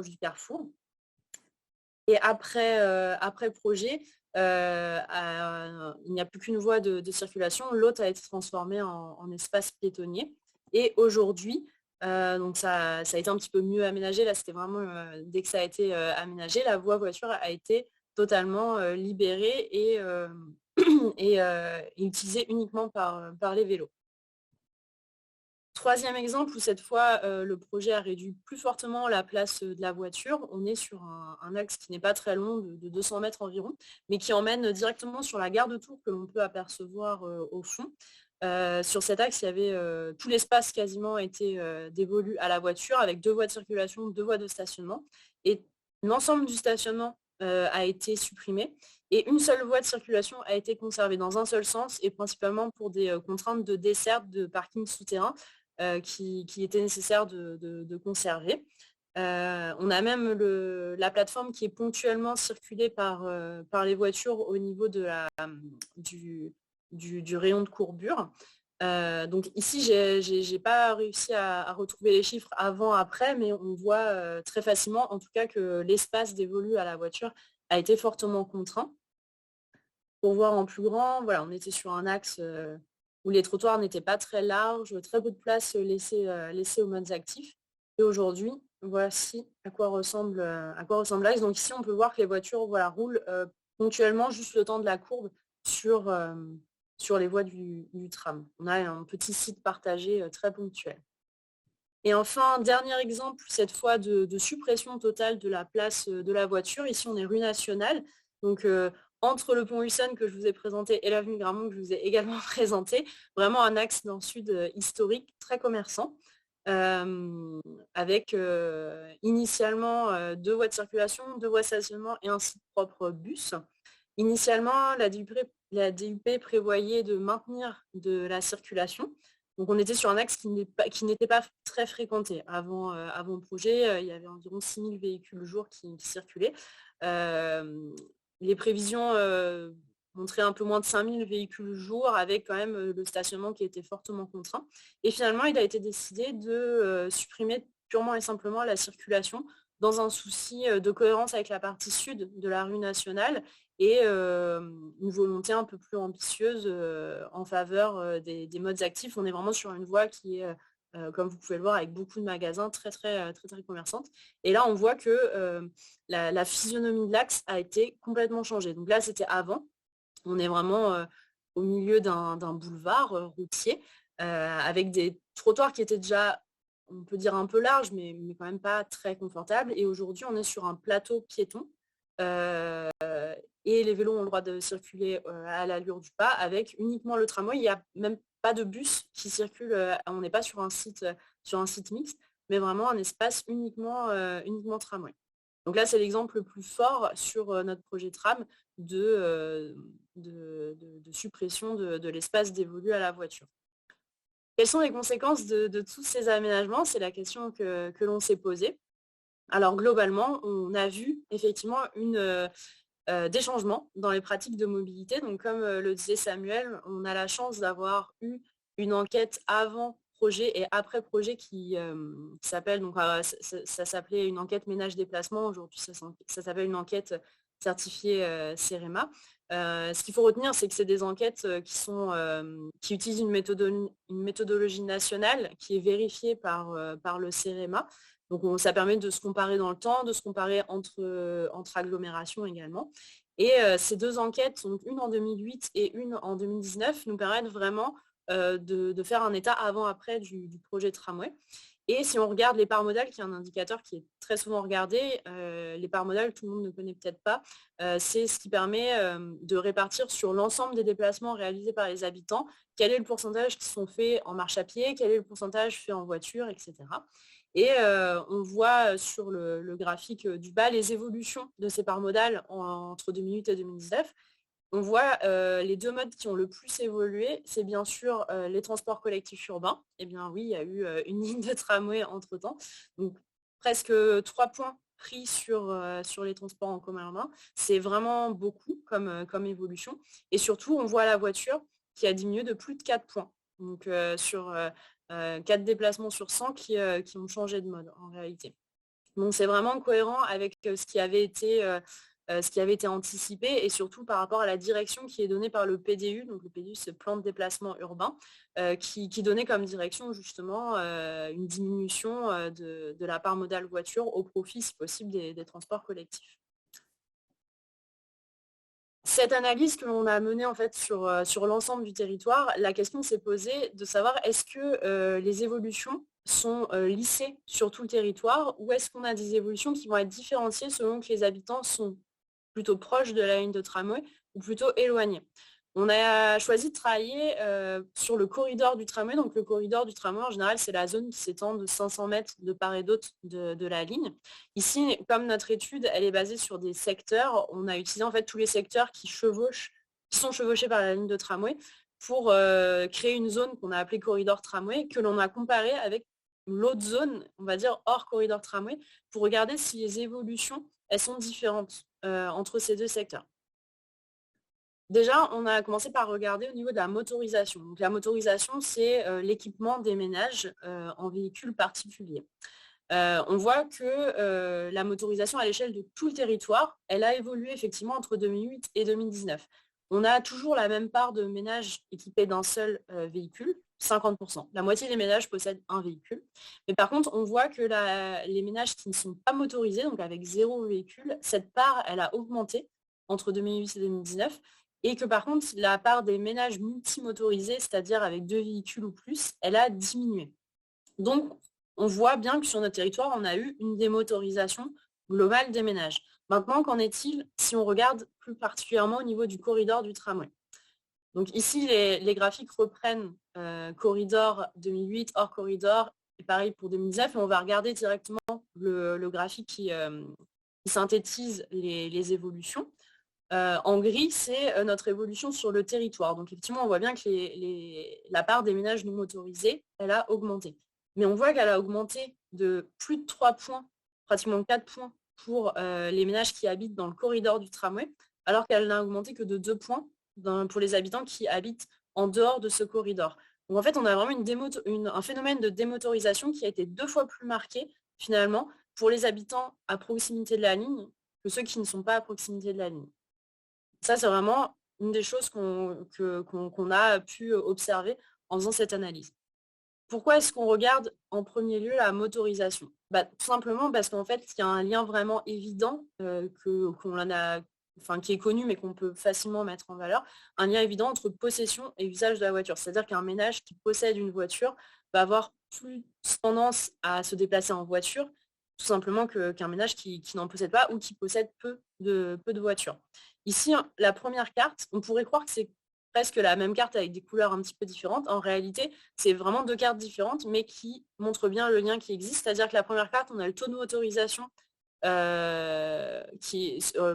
du carrefour. Et après projet, il n'y a plus qu'une voie de circulation. L'autre a été transformée en espace piétonnier. Et aujourd'hui, donc ça a été un petit peu mieux aménagé. Là, c'était vraiment, dès que ça a été aménagé, la voie voiture a été totalement libérée et utilisée uniquement par les vélos. Troisième exemple où cette fois, le projet a réduit plus fortement la place de la voiture. On est sur un axe qui n'est pas très long, de 200 mètres environ, mais qui emmène directement sur la gare de Tours que l'on peut apercevoir au fond. Sur cet axe, il y avait tout l'espace quasiment été dévolu à la voiture avec deux voies de circulation, deux voies de stationnement. Et l'ensemble du stationnement a été supprimé. Et une seule voie de circulation a été conservée dans un seul sens et principalement pour des contraintes de desserte de parking souterrain qui était nécessaire de conserver. On a même la plateforme qui est ponctuellement circulée par les voitures au niveau du rayon de courbure. Donc ici, j'ai pas réussi à retrouver les chiffres avant-après, mais on voit très facilement, en tout cas, que l'espace dévolu à la voiture a été fortement contraint. Pour voir en plus grand, voilà, on était sur un axe où les trottoirs n'étaient pas très larges, très peu de place laissée aux modes actifs. Et aujourd'hui, voici à quoi ressemble l'axe. Donc ici, on peut voir que les voitures roulent ponctuellement juste le temps de la courbe sur les voies du tram. On a un petit site partagé très ponctuel. Et enfin, dernier exemple, cette fois de suppression totale de la place de la voiture. Ici, on est rue Nationale. Donc, entre le pont Husson que je vous ai présenté et l'avenue Gramont que je vous ai également présenté, vraiment un axe dans le sud historique, très commerçant, avec initialement 2 voies de circulation, 2 voies de stationnement et un site propre bus. Initialement, la DUP prévoyait de maintenir de la circulation. Donc on était sur un axe qui n'était pas très fréquenté. Avant le projet, il y avait environ 6000 véhicules le jour qui circulaient. Les prévisions montraient un peu moins de 5000 véhicules le jour avec quand même le stationnement qui était fortement contraint. Et finalement, il a été décidé de supprimer purement et simplement la circulation dans un souci de cohérence avec la partie sud de la rue Nationale et une volonté un peu plus ambitieuse en faveur des modes actifs. On est vraiment sur une voie qui est, comme vous pouvez le voir, avec beaucoup de magasins très commerçantes. Et là, on voit que la physionomie de l'axe a été complètement changée. Donc là, c'était avant. On est vraiment au milieu d'un boulevard routier avec des trottoirs qui étaient déjà, on peut dire, un peu larges, mais quand même pas très confortables. Et aujourd'hui, on est sur un plateau piéton. Et les vélos ont le droit de circuler à l'allure du pas avec uniquement le tramway. Il n'y a même pas de bus qui circule. On n'est pas sur un site mixte, mais vraiment un espace uniquement tramway. Donc là, c'est l'exemple le plus fort sur notre projet tram de suppression de l'espace dévolu à la voiture. Quelles sont les conséquences de tous ces aménagements? C'est la question que l'on s'est posée. Alors globalement, on a vu effectivement des changements dans les pratiques de mobilité. Donc comme le disait Samuel, on a la chance d'avoir eu une enquête avant projet et après projet qui s'appelle, donc ça s'appelait une enquête ménage déplacement, aujourd'hui ça s'appelle une enquête certifiée CEREMA. Ce qu'il faut retenir, c'est que c'est des enquêtes qui utilisent une méthodologie nationale qui est vérifiée par le CEREMA. Donc ça permet de se comparer dans le temps, de se comparer entre agglomérations également. Et ces 2 enquêtes, donc une en 2008 et une en 2019, nous permettent vraiment de faire un état avant-après du projet tramway. Et si on regarde les parts modales, qui est un indicateur qui est très souvent regardé, les parts modales, tout le monde ne connaît peut-être pas, c'est ce qui permet de répartir sur l'ensemble des déplacements réalisés par les habitants, quel est le pourcentage qui sont faits en marche à pied, quel est le pourcentage fait en voiture, etc. Et on voit sur le graphique du bas les évolutions de ces parts modales entre 2008 et 2019. On voit les 2 modes qui ont le plus évolué, c'est bien sûr les transports collectifs urbains. Eh bien oui, il y a eu une ligne de tramway entre-temps. Donc presque 3 points pris sur les transports en commun urbain. C'est vraiment beaucoup comme évolution. Et surtout, on voit la voiture qui a diminué de plus de 4 points. Donc sur 4 déplacements sur 100 qui ont changé de mode en réalité. Donc c'est vraiment cohérent avec ce qui avait été anticipé et surtout par rapport à la direction qui est donnée par le PDU. Donc le PDU, c'est le plan de déplacement urbain, qui donnait comme direction justement une diminution de la part modale voiture au profit, si possible, des transports collectifs. Cette analyse que l'on a menée en fait sur l'ensemble du territoire, la question s'est posée de savoir est-ce que les évolutions sont lissées sur tout le territoire ou est-ce qu'on a des évolutions qui vont être différenciées selon que les habitants sont plutôt proches de la ligne de tramway ou plutôt éloignés. On a choisi de travailler sur le corridor du tramway. Donc le corridor du tramway, en général, c'est la zone qui s'étend de 500 mètres de part et d'autre de la ligne. Ici, comme notre étude, elle est basée sur des secteurs, on a utilisé en fait tous les secteurs qui sont chevauchés par la ligne de tramway pour créer une zone qu'on a appelée corridor tramway, que l'on a comparé avec l'autre zone, on va dire hors corridor tramway, pour regarder si les évolutions, elles sont différentes entre ces 2 secteurs. Déjà, on a commencé par regarder au niveau de la motorisation. Donc, la motorisation, c'est l'équipement des ménages en véhicules particuliers. On voit que la motorisation à l'échelle de tout le territoire, elle a évolué effectivement entre 2008 et 2019. On a toujours la même part de ménages équipés d'un seul véhicule, 50%. La moitié des ménages possèdent un véhicule. Mais par contre, on voit que les ménages qui ne sont pas motorisés, donc avec 0 véhicule, cette part, elle a augmenté entre 2008 et 2019. Et que par contre, la part des ménages multimotorisés, c'est-à-dire avec 2 véhicules ou plus, elle a diminué. Donc, on voit bien que sur notre territoire, on a eu une démotorisation globale des ménages. Maintenant, qu'en est-il si on regarde plus particulièrement au niveau du corridor du tramway? Donc ici, les graphiques reprennent corridor 2008, hors corridor, et pareil pour 2019, et on va regarder directement le graphique qui synthétise les évolutions. En gris, c'est notre évolution sur le territoire. Donc effectivement, on voit bien que la part des ménages non motorisés, elle a augmenté. Mais on voit qu'elle a augmenté de plus de 3 points, pratiquement 4 points pour les ménages qui habitent dans le corridor du tramway, alors qu'elle n'a augmenté que de 2 points pour les habitants qui habitent en dehors de ce corridor. Donc en fait, on a vraiment un phénomène de démotorisation qui a été 2 fois plus marqué, finalement, pour les habitants à proximité de la ligne que ceux qui ne sont pas à proximité de la ligne. Ça, c'est vraiment une des choses qu'on a pu observer en faisant cette analyse. Pourquoi est-ce qu'on regarde en premier lieu la motorisation? Tout simplement parce qu'en fait, il y a un lien vraiment évident qui est connu mais qu'on peut facilement mettre en valeur, un lien évident entre possession et usage de la voiture. C'est-à-dire qu'un ménage qui possède une voiture va avoir plus tendance à se déplacer en voiture, tout simplement qu'un ménage qui n'en possède pas ou qui possède peu de voitures. Ici, la première carte, on pourrait croire que c'est presque la même carte avec des couleurs un petit peu différentes. En réalité, c'est vraiment 2 cartes différentes, mais qui montrent bien le lien qui existe. C'est-à-dire que la première carte, on a le taux de motorisation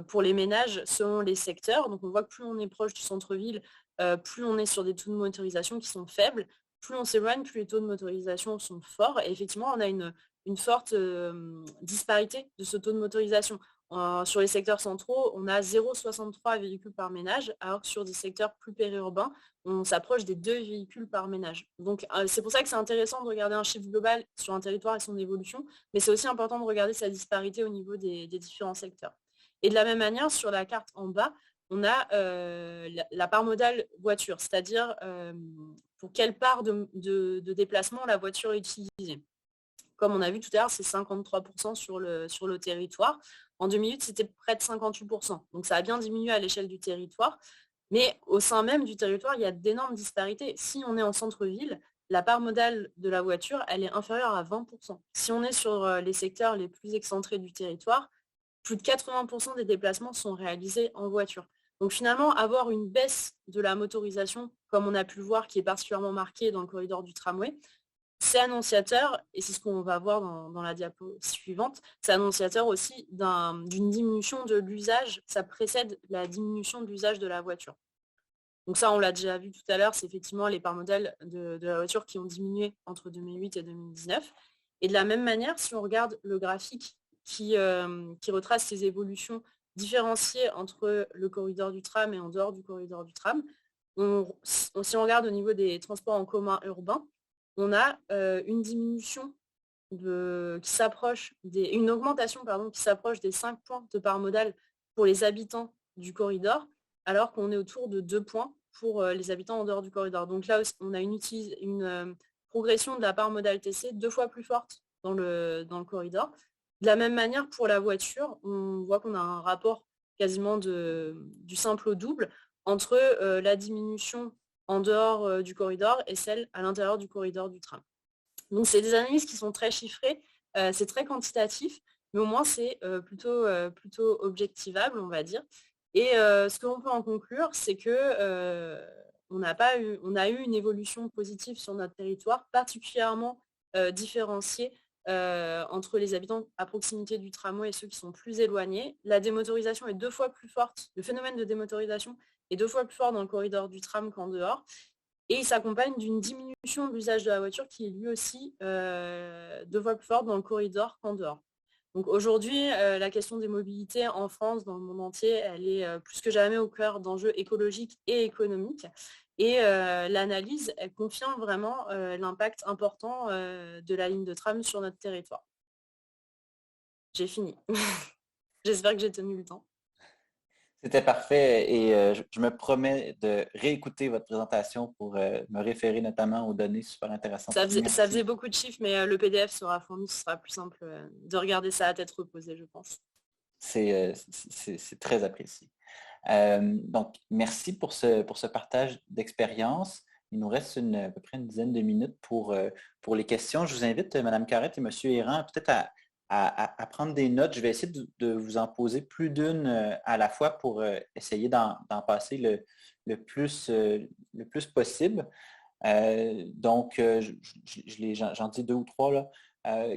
pour les ménages selon les secteurs. Donc on voit que plus on est proche du centre-ville, plus on est sur des taux de motorisation qui sont faibles. Plus on s'éloigne, plus les taux de motorisation sont forts. Et effectivement, on a une forte disparité de ce taux de motorisation. Sur les secteurs centraux, on a 0,63 véhicules par ménage, alors que sur des secteurs plus périurbains, on s'approche des 2 véhicules par ménage. Donc c'est pour ça que c'est intéressant de regarder un chiffre global sur un territoire et son évolution, mais c'est aussi important de regarder sa disparité au niveau des différents secteurs. Et de la même manière, sur la carte en bas, on a la part modale voiture, c'est-à-dire pour quelle part de déplacement la voiture est utilisée. Comme on a vu tout à l'heure, c'est 53% sur le territoire. En 2008, c'était près de 58%. Donc ça a bien diminué à l'échelle du territoire. Mais au sein même du territoire, il y a d'énormes disparités. Si on est en centre-ville, la part modale de la voiture, elle est inférieure à 20%. Si on est sur les secteurs les plus excentrés du territoire, plus de 80% des déplacements sont réalisés en voiture. Donc finalement, avoir une baisse de la motorisation, comme on a pu le voir, qui est particulièrement marquée dans le corridor du tramway, c'est annonciateur, et c'est ce qu'on va voir dans la diapo suivante, c'est annonciateur aussi d'une diminution de l'usage, ça précède la diminution de l'usage de la voiture. Donc ça, on l'a déjà vu tout à l'heure, c'est effectivement les parts modèles de la voiture qui ont diminué entre 2008 et 2019. Et de la même manière, si on regarde le graphique qui retrace ces évolutions différenciées entre le corridor du tram et en dehors du corridor du tram, si on regarde au niveau des transports en commun urbains, on a une diminution qui s'approche une augmentation qui s'approche des 5 points de part modale pour les habitants du corridor, alors qu'on est autour de 2 points pour les habitants en dehors du corridor. Donc là, on a une progression de la part modale TC 2 fois plus forte dans le corridor. De la même manière, pour la voiture, on voit qu'on a un rapport quasiment du simple au double entre la diminution en dehors du corridor et celle à l'intérieur du corridor du tram. Donc c'est des analyses qui sont très chiffrées, c'est très quantitatif, mais au moins c'est plutôt objectivable, on va dire. Et ce que l'on peut en conclure, c'est que on a eu une évolution positive sur notre territoire, particulièrement différenciée entre les habitants à proximité du tramway et ceux qui sont plus éloignés. La démotorisation est 2 fois plus forte, le phénomène de démotorisation est 2 fois plus fort dans le corridor du tram qu'en dehors. Et il s'accompagne d'une diminution de l'usage de la voiture qui est lui aussi 2 fois plus forte dans le corridor qu'en dehors. Donc aujourd'hui, la question des mobilités en France, dans le monde entier, elle est plus que jamais au cœur d'enjeux écologiques et économiques. Et l'analyse, elle confirme vraiment l'impact important de la ligne de tram sur notre territoire. J'ai fini. J'espère que j'ai tenu le temps. C'était parfait et je me promets de réécouter votre présentation pour me référer notamment aux données super intéressantes. Ça faisait beaucoup de chiffres, mais le PDF sera fourni, ce sera plus simple de regarder ça à tête reposée, je pense. C'est très apprécié. Donc, merci pour ce partage d'expérience. il nous reste à peu près une dizaine de minutes pour les questions. Je vous invite, Mme Carrette et M. Héran, peut-être à prendre des notes. Je vais essayer de vous en poser plus d'une à la fois pour essayer d'en passer le plus possible. J'en dis deux ou trois là.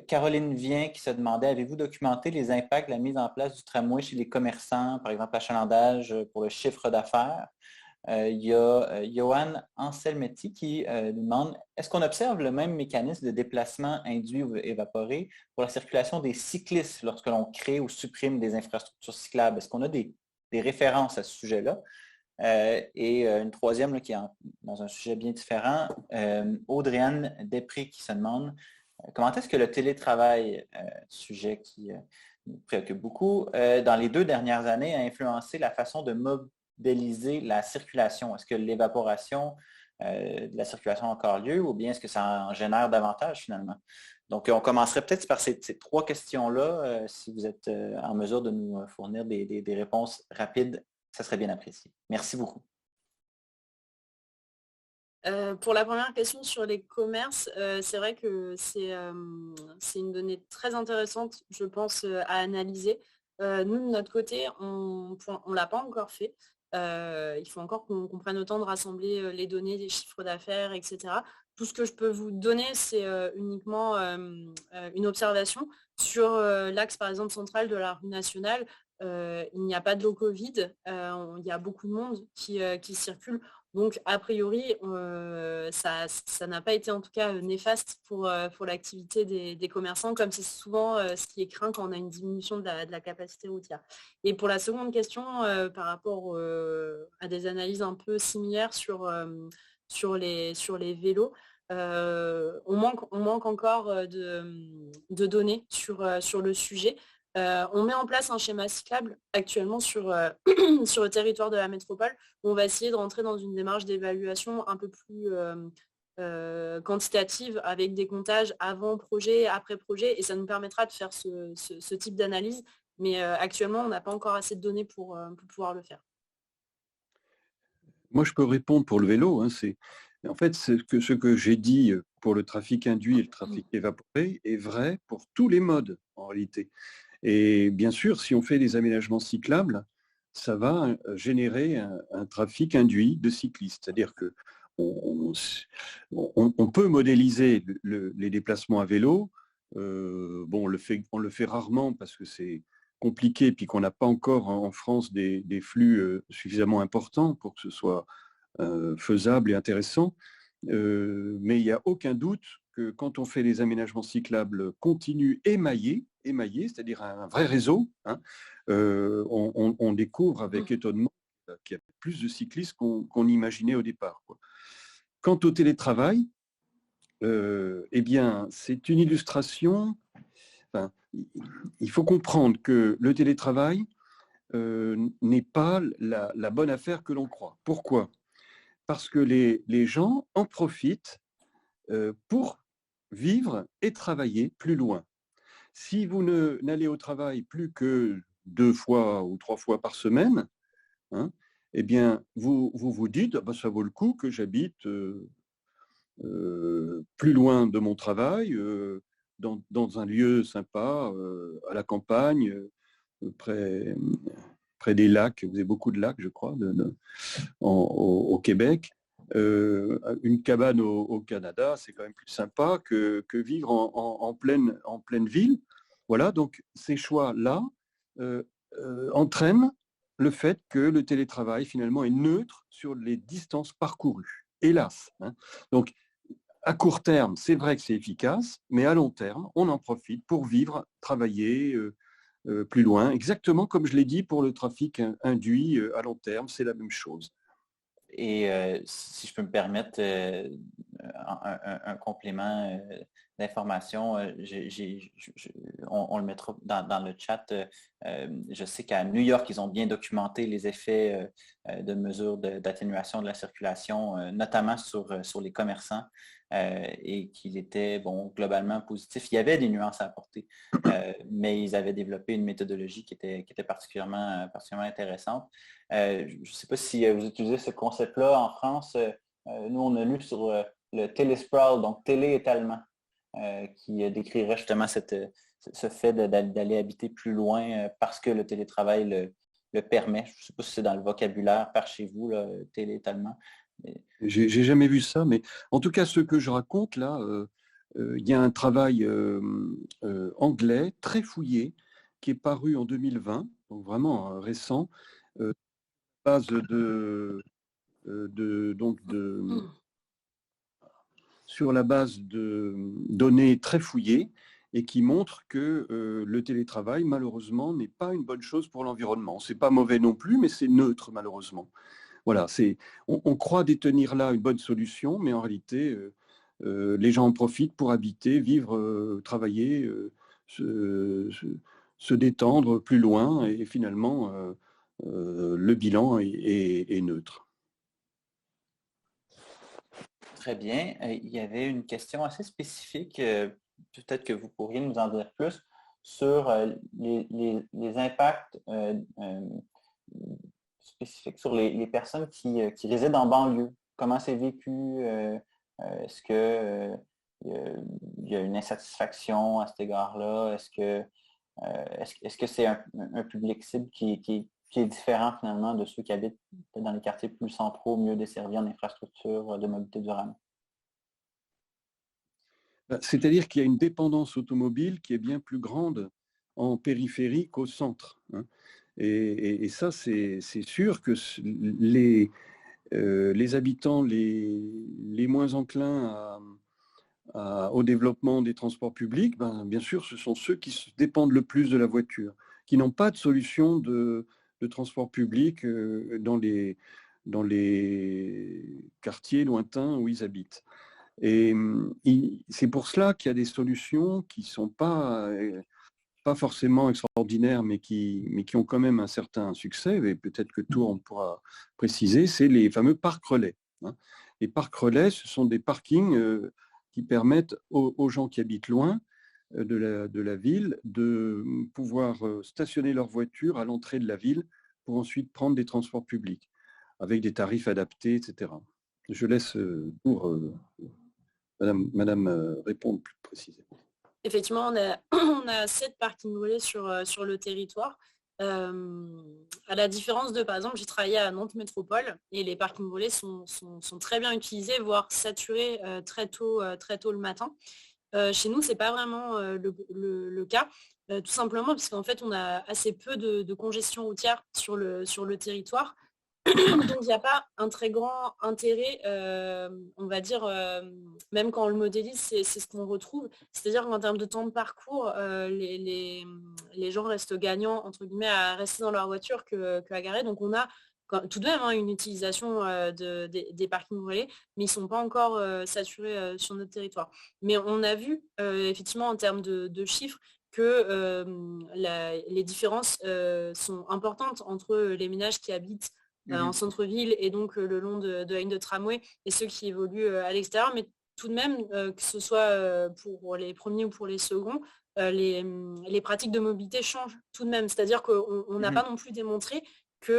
Caroline Vien qui se demandait, avez-vous documenté les impacts de la mise en place du tramway chez les commerçants, par exemple l'achalandage pour le chiffre d'affaires? Il y a Johan Anselmetti qui nous demande, est-ce qu'on observe le même mécanisme de déplacement induit ou évaporé pour la circulation des cyclistes lorsque l'on crée ou supprime des infrastructures cyclables? Est-ce qu'on a des références à ce sujet-là? Et une troisième là, qui est dans un sujet bien différent, Audrey-Anne Després qui se demande comment est-ce que le télétravail, sujet qui nous préoccupe beaucoup, dans les 2 dernières années a influencé la façon de modéliser la circulation? Est-ce que l'évaporation de la circulation a encore lieu ou bien est-ce que ça en génère davantage finalement? Donc, on commencerait peut-être par ces 3 questions-là. Si vous êtes en mesure de nous fournir des réponses rapides, ça serait bien apprécié. Merci beaucoup. Pour la première question sur les commerces, c'est vrai que c'est une donnée très intéressante, je pense, à analyser. Nous, de notre côté, on ne l'a pas encore fait. Il faut encore qu'on prenne le temps de rassembler les données, des chiffres d'affaires, etc. Tout ce que je peux vous donner, c'est uniquement une observation sur l'axe, par exemple, central de la rue nationale. Il n'y a pas de loco vide, il y a beaucoup de monde qui circule. Donc, a priori, ça n'a pas été en tout cas néfaste pour l'activité des commerçants, comme c'est souvent ce qui est craint quand on a une diminution de la capacité routière. Et pour la seconde question, par rapport à des analyses un peu similaires sur les vélos, on manque encore de données sur le sujet. On met en place un schéma cyclable actuellement sur le territoire de la métropole. On va essayer de rentrer dans une démarche d'évaluation un peu plus quantitative avec des comptages avant projet, après projet, et ça nous permettra de faire ce type d'analyse. Mais actuellement, on n'a pas encore assez de données pour pouvoir le faire. Moi, je peux répondre pour le vélo. En fait, ce que j'ai dit pour le trafic induit et le trafic évaporé est vrai pour tous les modes, en réalité. Et bien sûr, si on fait des aménagements cyclables, ça va générer un trafic induit de cyclistes. C'est-à-dire que on peut modéliser les déplacements à vélo. On le fait rarement parce que c'est compliqué, puis qu'on n'a pas encore en France des flux suffisamment importants pour que ce soit faisable et intéressant. Mais il n'y a aucun doute que quand on fait des aménagements cyclables continus émaillés, c'est-à-dire un vrai réseau, on découvre avec étonnement qu'il y a plus de cyclistes qu'on imaginait au départ, quoi. Quant au télétravail, eh bien, c'est une illustration. Enfin, il faut comprendre que le télétravail n'est pas la bonne affaire que l'on croit. Pourquoi ? Parce que les gens en profitent pour vivre et travailler plus loin. Si vous n'allez au travail plus que 2 fois ou 3 fois par semaine, eh bien, vous dites, ça vaut le coup que j'habite plus loin de mon travail, dans un lieu sympa, à la campagne, près des lacs. Vous avez beaucoup de lacs, je crois, au Québec. Une cabane au Canada, c'est quand même plus sympa que vivre en pleine ville. Voilà, donc ces choix-là entraînent le fait que le télétravail, finalement, est neutre sur les distances parcourues, hélas. Donc, à court terme, c'est vrai que c'est efficace, mais à long terme, on en profite pour vivre, travailler plus loin. Exactement comme je l'ai dit pour le trafic induit à long terme, c'est la même chose. Et si je peux me permettre un complément d'information, on le mettra dans le chat. Je sais qu'à New York, ils ont bien documenté les effets de mesures d'atténuation de la circulation, notamment sur les commerçants, et qu'il était globalement positif. Il y avait des nuances à apporter, mais ils avaient développé une méthodologie qui était particulièrement intéressante. Je ne sais pas si vous utilisez ce concept-là en France. nous, on a lu sur le télésprawl, donc téléétalement, qui décrirait justement ce fait d'aller habiter plus loin parce que le télétravail le permet. Je ne sais pas si c'est dans le vocabulaire par chez vous, là, téléétalement. J'ai jamais vu ça, mais en tout cas, ce que je raconte là, il y a un travail anglais très fouillé qui est paru en 2020, donc vraiment récent, base sur la base de données très fouillées et qui montre que le télétravail, malheureusement, n'est pas une bonne chose pour l'environnement. C'est pas mauvais non plus, mais c'est neutre, malheureusement. Voilà, on croit détenir là une bonne solution, mais en réalité, les gens en profitent pour habiter, vivre, travailler, se détendre plus loin, et finalement, le bilan est neutre. Très bien. Il y avait une question assez spécifique, peut-être que vous pourriez nous en dire plus, sur les impacts spécifiques sur les personnes qui résident en banlieue. Comment c'est vécu? Est-ce que il y a une insatisfaction à cet égard-là? Est-ce que c'est un public cible qui est différent finalement de ceux qui habitent dans les quartiers plus centraux, mieux desservis en infrastructure de mobilité durable? C'est-à-dire qu'il y a une dépendance automobile qui est bien plus grande en périphérie qu'au centre. Hein. Et ça, c'est sûr que les habitants les moins enclins au développement des transports publics, bien sûr, ce sont ceux qui dépendent le plus de la voiture, qui n'ont pas de solution de transport public dans les quartiers lointains où ils habitent. Et c'est pour cela qu'il y a des solutions qui ne sont pas forcément extraordinaires, mais qui ont quand même un certain succès, et peut-être que Tour on pourra préciser, c'est les fameux parcs relais. Hein. Les parcs relais, ce sont des parkings qui permettent aux gens qui habitent loin de la ville de pouvoir stationner leur voiture à l'entrée de la ville pour ensuite prendre des transports publics, avec des tarifs adaptés, etc. Je laisse pour Madame répondre plus précisément. Effectivement, on a 7 parkings volés sur le territoire. À la différence de, par exemple, j'ai travaillé à Nantes Métropole et les parkings volés sont très bien utilisés, voire saturés très tôt le matin. Chez nous, ce n'est pas vraiment le cas, tout simplement parce qu'en fait, on a assez peu de congestion routière sur le territoire. Donc, il n'y a pas un très grand intérêt, on va dire, même quand on le modélise, c'est ce qu'on retrouve. C'est-à-dire qu'en termes de temps de parcours, les gens restent gagnants, entre guillemets, à rester dans leur voiture qu'à garer. Donc, on a tout de même une utilisation des parkings volés, mais ils ne sont pas encore saturés sur notre territoire. Mais on a vu, effectivement, en termes de chiffres, que les différences sont importantes entre les ménages qui habitent en centre-ville et donc le long de la ligne de tramway et ceux qui évoluent à l'extérieur, mais tout de même, que ce soit pour les premiers ou pour les seconds, les pratiques de mobilité changent tout de même. C'est-à-dire qu'on n'a pas non plus démontré qu'il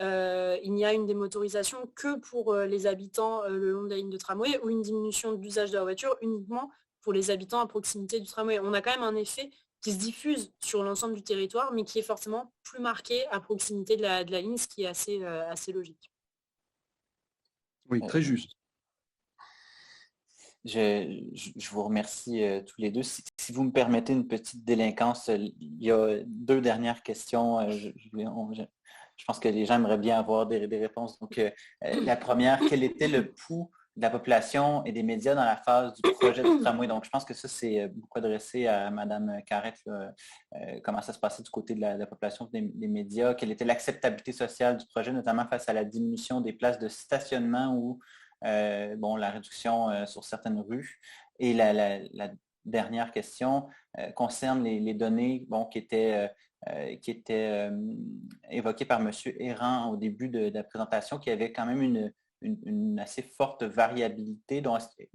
n'y a une démotorisation que pour les habitants le long de la ligne de tramway ou une diminution de l'usage de la voiture uniquement pour les habitants à proximité du tramway. On a quand même un effet qui se diffuse sur l'ensemble du territoire, mais qui est forcément plus marqué à proximité de la ligne, ce qui est assez logique. Oui, très juste. Je vous remercie tous les deux. Si vous me permettez une petite délinquance, il y a 2 dernières questions. Je pense que les gens aimeraient bien avoir des réponses. Donc, la première, quel était le pouls de la population et des médias dans la phase du projet du tramway? Donc, je pense que ça, c'est beaucoup adressé à Mme Carrette. Comment ça se passait du côté de la population des médias? Quelle était l'acceptabilité sociale du projet, notamment face à la diminution des places de stationnement ou la réduction sur certaines rues. Et la dernière question concerne les données qui étaient évoquées par M. Errand au début de la présentation, qui avait quand même une assez forte variabilité.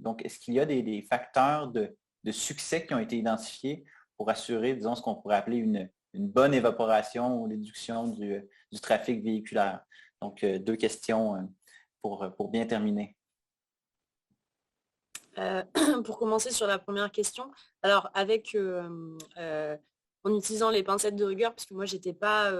Donc, est-ce qu'il y a des facteurs de succès qui ont été identifiés pour assurer, disons, ce qu'on pourrait appeler une bonne évaporation ou réduction du trafic véhiculaire? Donc, 2 questions pour bien terminer? Pour commencer sur la première question, alors en utilisant les pincettes de rigueur, parce que moi j'étais pas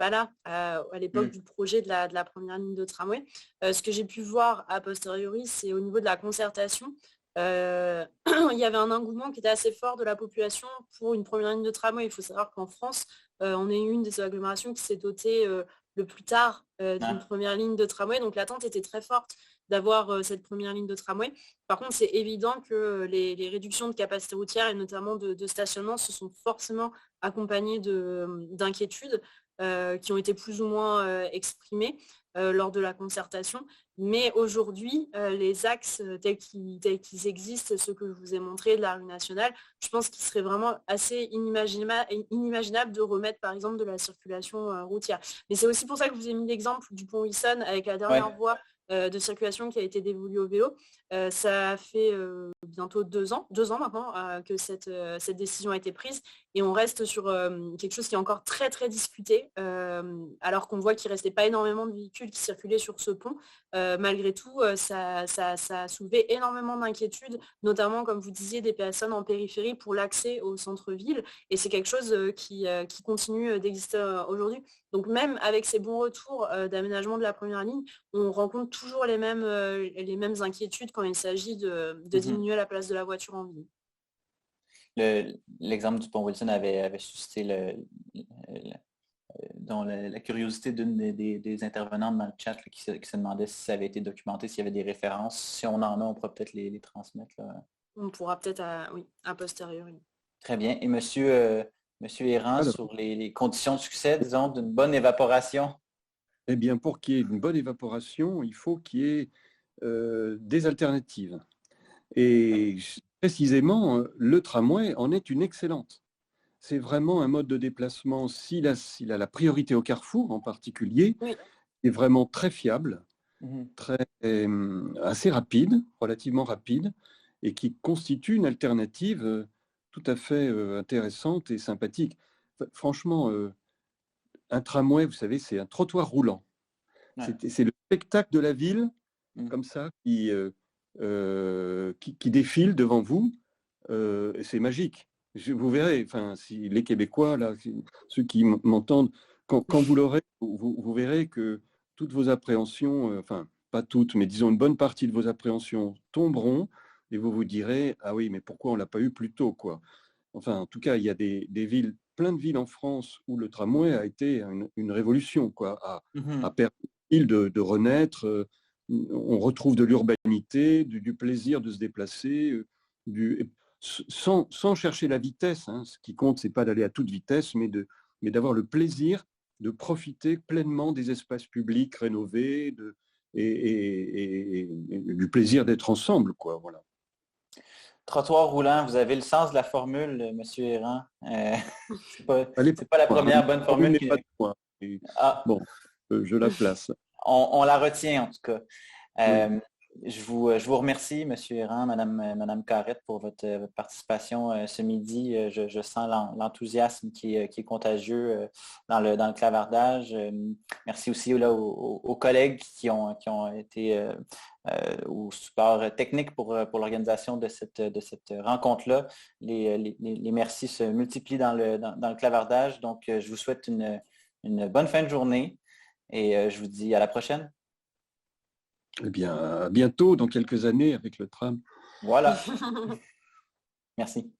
là à l'époque du projet de la première ligne de tramway. Ce que j'ai pu voir a posteriori, c'est au niveau de la concertation. Il y avait un engouement qui était assez fort de la population pour une première ligne de tramway. Il faut savoir qu'en France, on est une des agglomérations qui s'est dotée le plus tard d'une première ligne de tramway. Donc l'attente était très forte d'avoir cette première ligne de tramway. Par contre, c'est évident que les réductions de capacité routière et notamment de stationnement se sont forcément accompagnées d'inquiétudes qui ont été plus ou moins exprimées lors de la concertation. Mais aujourd'hui, les axes tels qu'ils existent, ceux que je vous ai montrés de la rue nationale, je pense qu'il serait vraiment assez inimaginable de remettre par exemple de la circulation routière. Mais c'est aussi pour ça que je vous ai mis l'exemple du pont Wilson avec la dernière voie de circulation qui a été dévolue au vélo. Ça fait bientôt 2 ans maintenant que cette décision a été prise et on reste sur quelque chose qui est encore très très discuté alors qu'on voit qu'il ne restait pas énormément de véhicules qui circulaient sur ce pont. Malgré tout, ça a soulevé énormément d'inquiétudes, notamment comme vous disiez des personnes en périphérie pour l'accès au centre-ville et c'est quelque chose qui continue d'exister aujourd'hui. Donc même avec ces bons retours d'aménagement de la première ligne, on rencontre toujours les mêmes inquiétudes quand il s'agit de diminuer la place de la voiture en ville. L'exemple du pont Wilson avait suscité la curiosité d'une des intervenantes dans le chat là, qui se demandait si ça avait été documenté, s'il y avait des références. Si on en a, on pourra peut-être les transmettre. Là. On pourra peut-être a posteriori. Très bien. Et monsieur Errand, sur les conditions de succès, disons, d'une bonne évaporation? Eh bien, pour qu'il y ait une bonne évaporation, il faut qu'il y ait des alternatives. Et précisément, le tramway en est une excellente. C'est vraiment un mode de déplacement, s'il a la priorité au carrefour en particulier, est vraiment très fiable, assez rapide, relativement rapide, et qui constitue une alternative tout à fait intéressante et sympathique. Franchement, un tramway, vous savez, c'est un trottoir roulant. C'est le spectacle de la ville, comme ça, qui défile devant vous. C'est magique. Vous verrez, si les Québécois, là, ceux qui m'entendent, quand vous l'aurez, vous verrez que toutes vos appréhensions, pas toutes, mais disons une bonne partie de vos appréhensions tomberont et vous vous direz, ah oui, mais pourquoi on ne l'a pas eu plus tôt, quoi. Enfin, en tout cas, il y a des villes, plein de villes en France où le tramway a été une révolution, quoi, a permis de renaître. On retrouve de l'urbanité, du plaisir de se déplacer, sans chercher la vitesse. Hein. Ce qui compte, c'est pas d'aller à toute vitesse, mais d'avoir le plaisir de profiter pleinement des espaces publics rénovés et du plaisir d'être ensemble, quoi. Voilà. Trottoir roulant, vous avez le sens de la formule, monsieur Errand. C'est pas la première bonne formule. Bon, je la place. On la retient en tout cas. Je vous remercie, M. Errand, Mme Carrette, pour votre participation ce midi. Je sens l'enthousiasme qui est contagieux dans le clavardage. Merci aussi là, aux collègues qui ont été au support technique pour l'organisation de cette rencontre-là. Les merci se multiplient dans le clavardage. Donc, je vous souhaite une bonne fin de journée et je vous dis à la prochaine. Eh bien, à bientôt, dans quelques années, avec le tram. Voilà. Merci.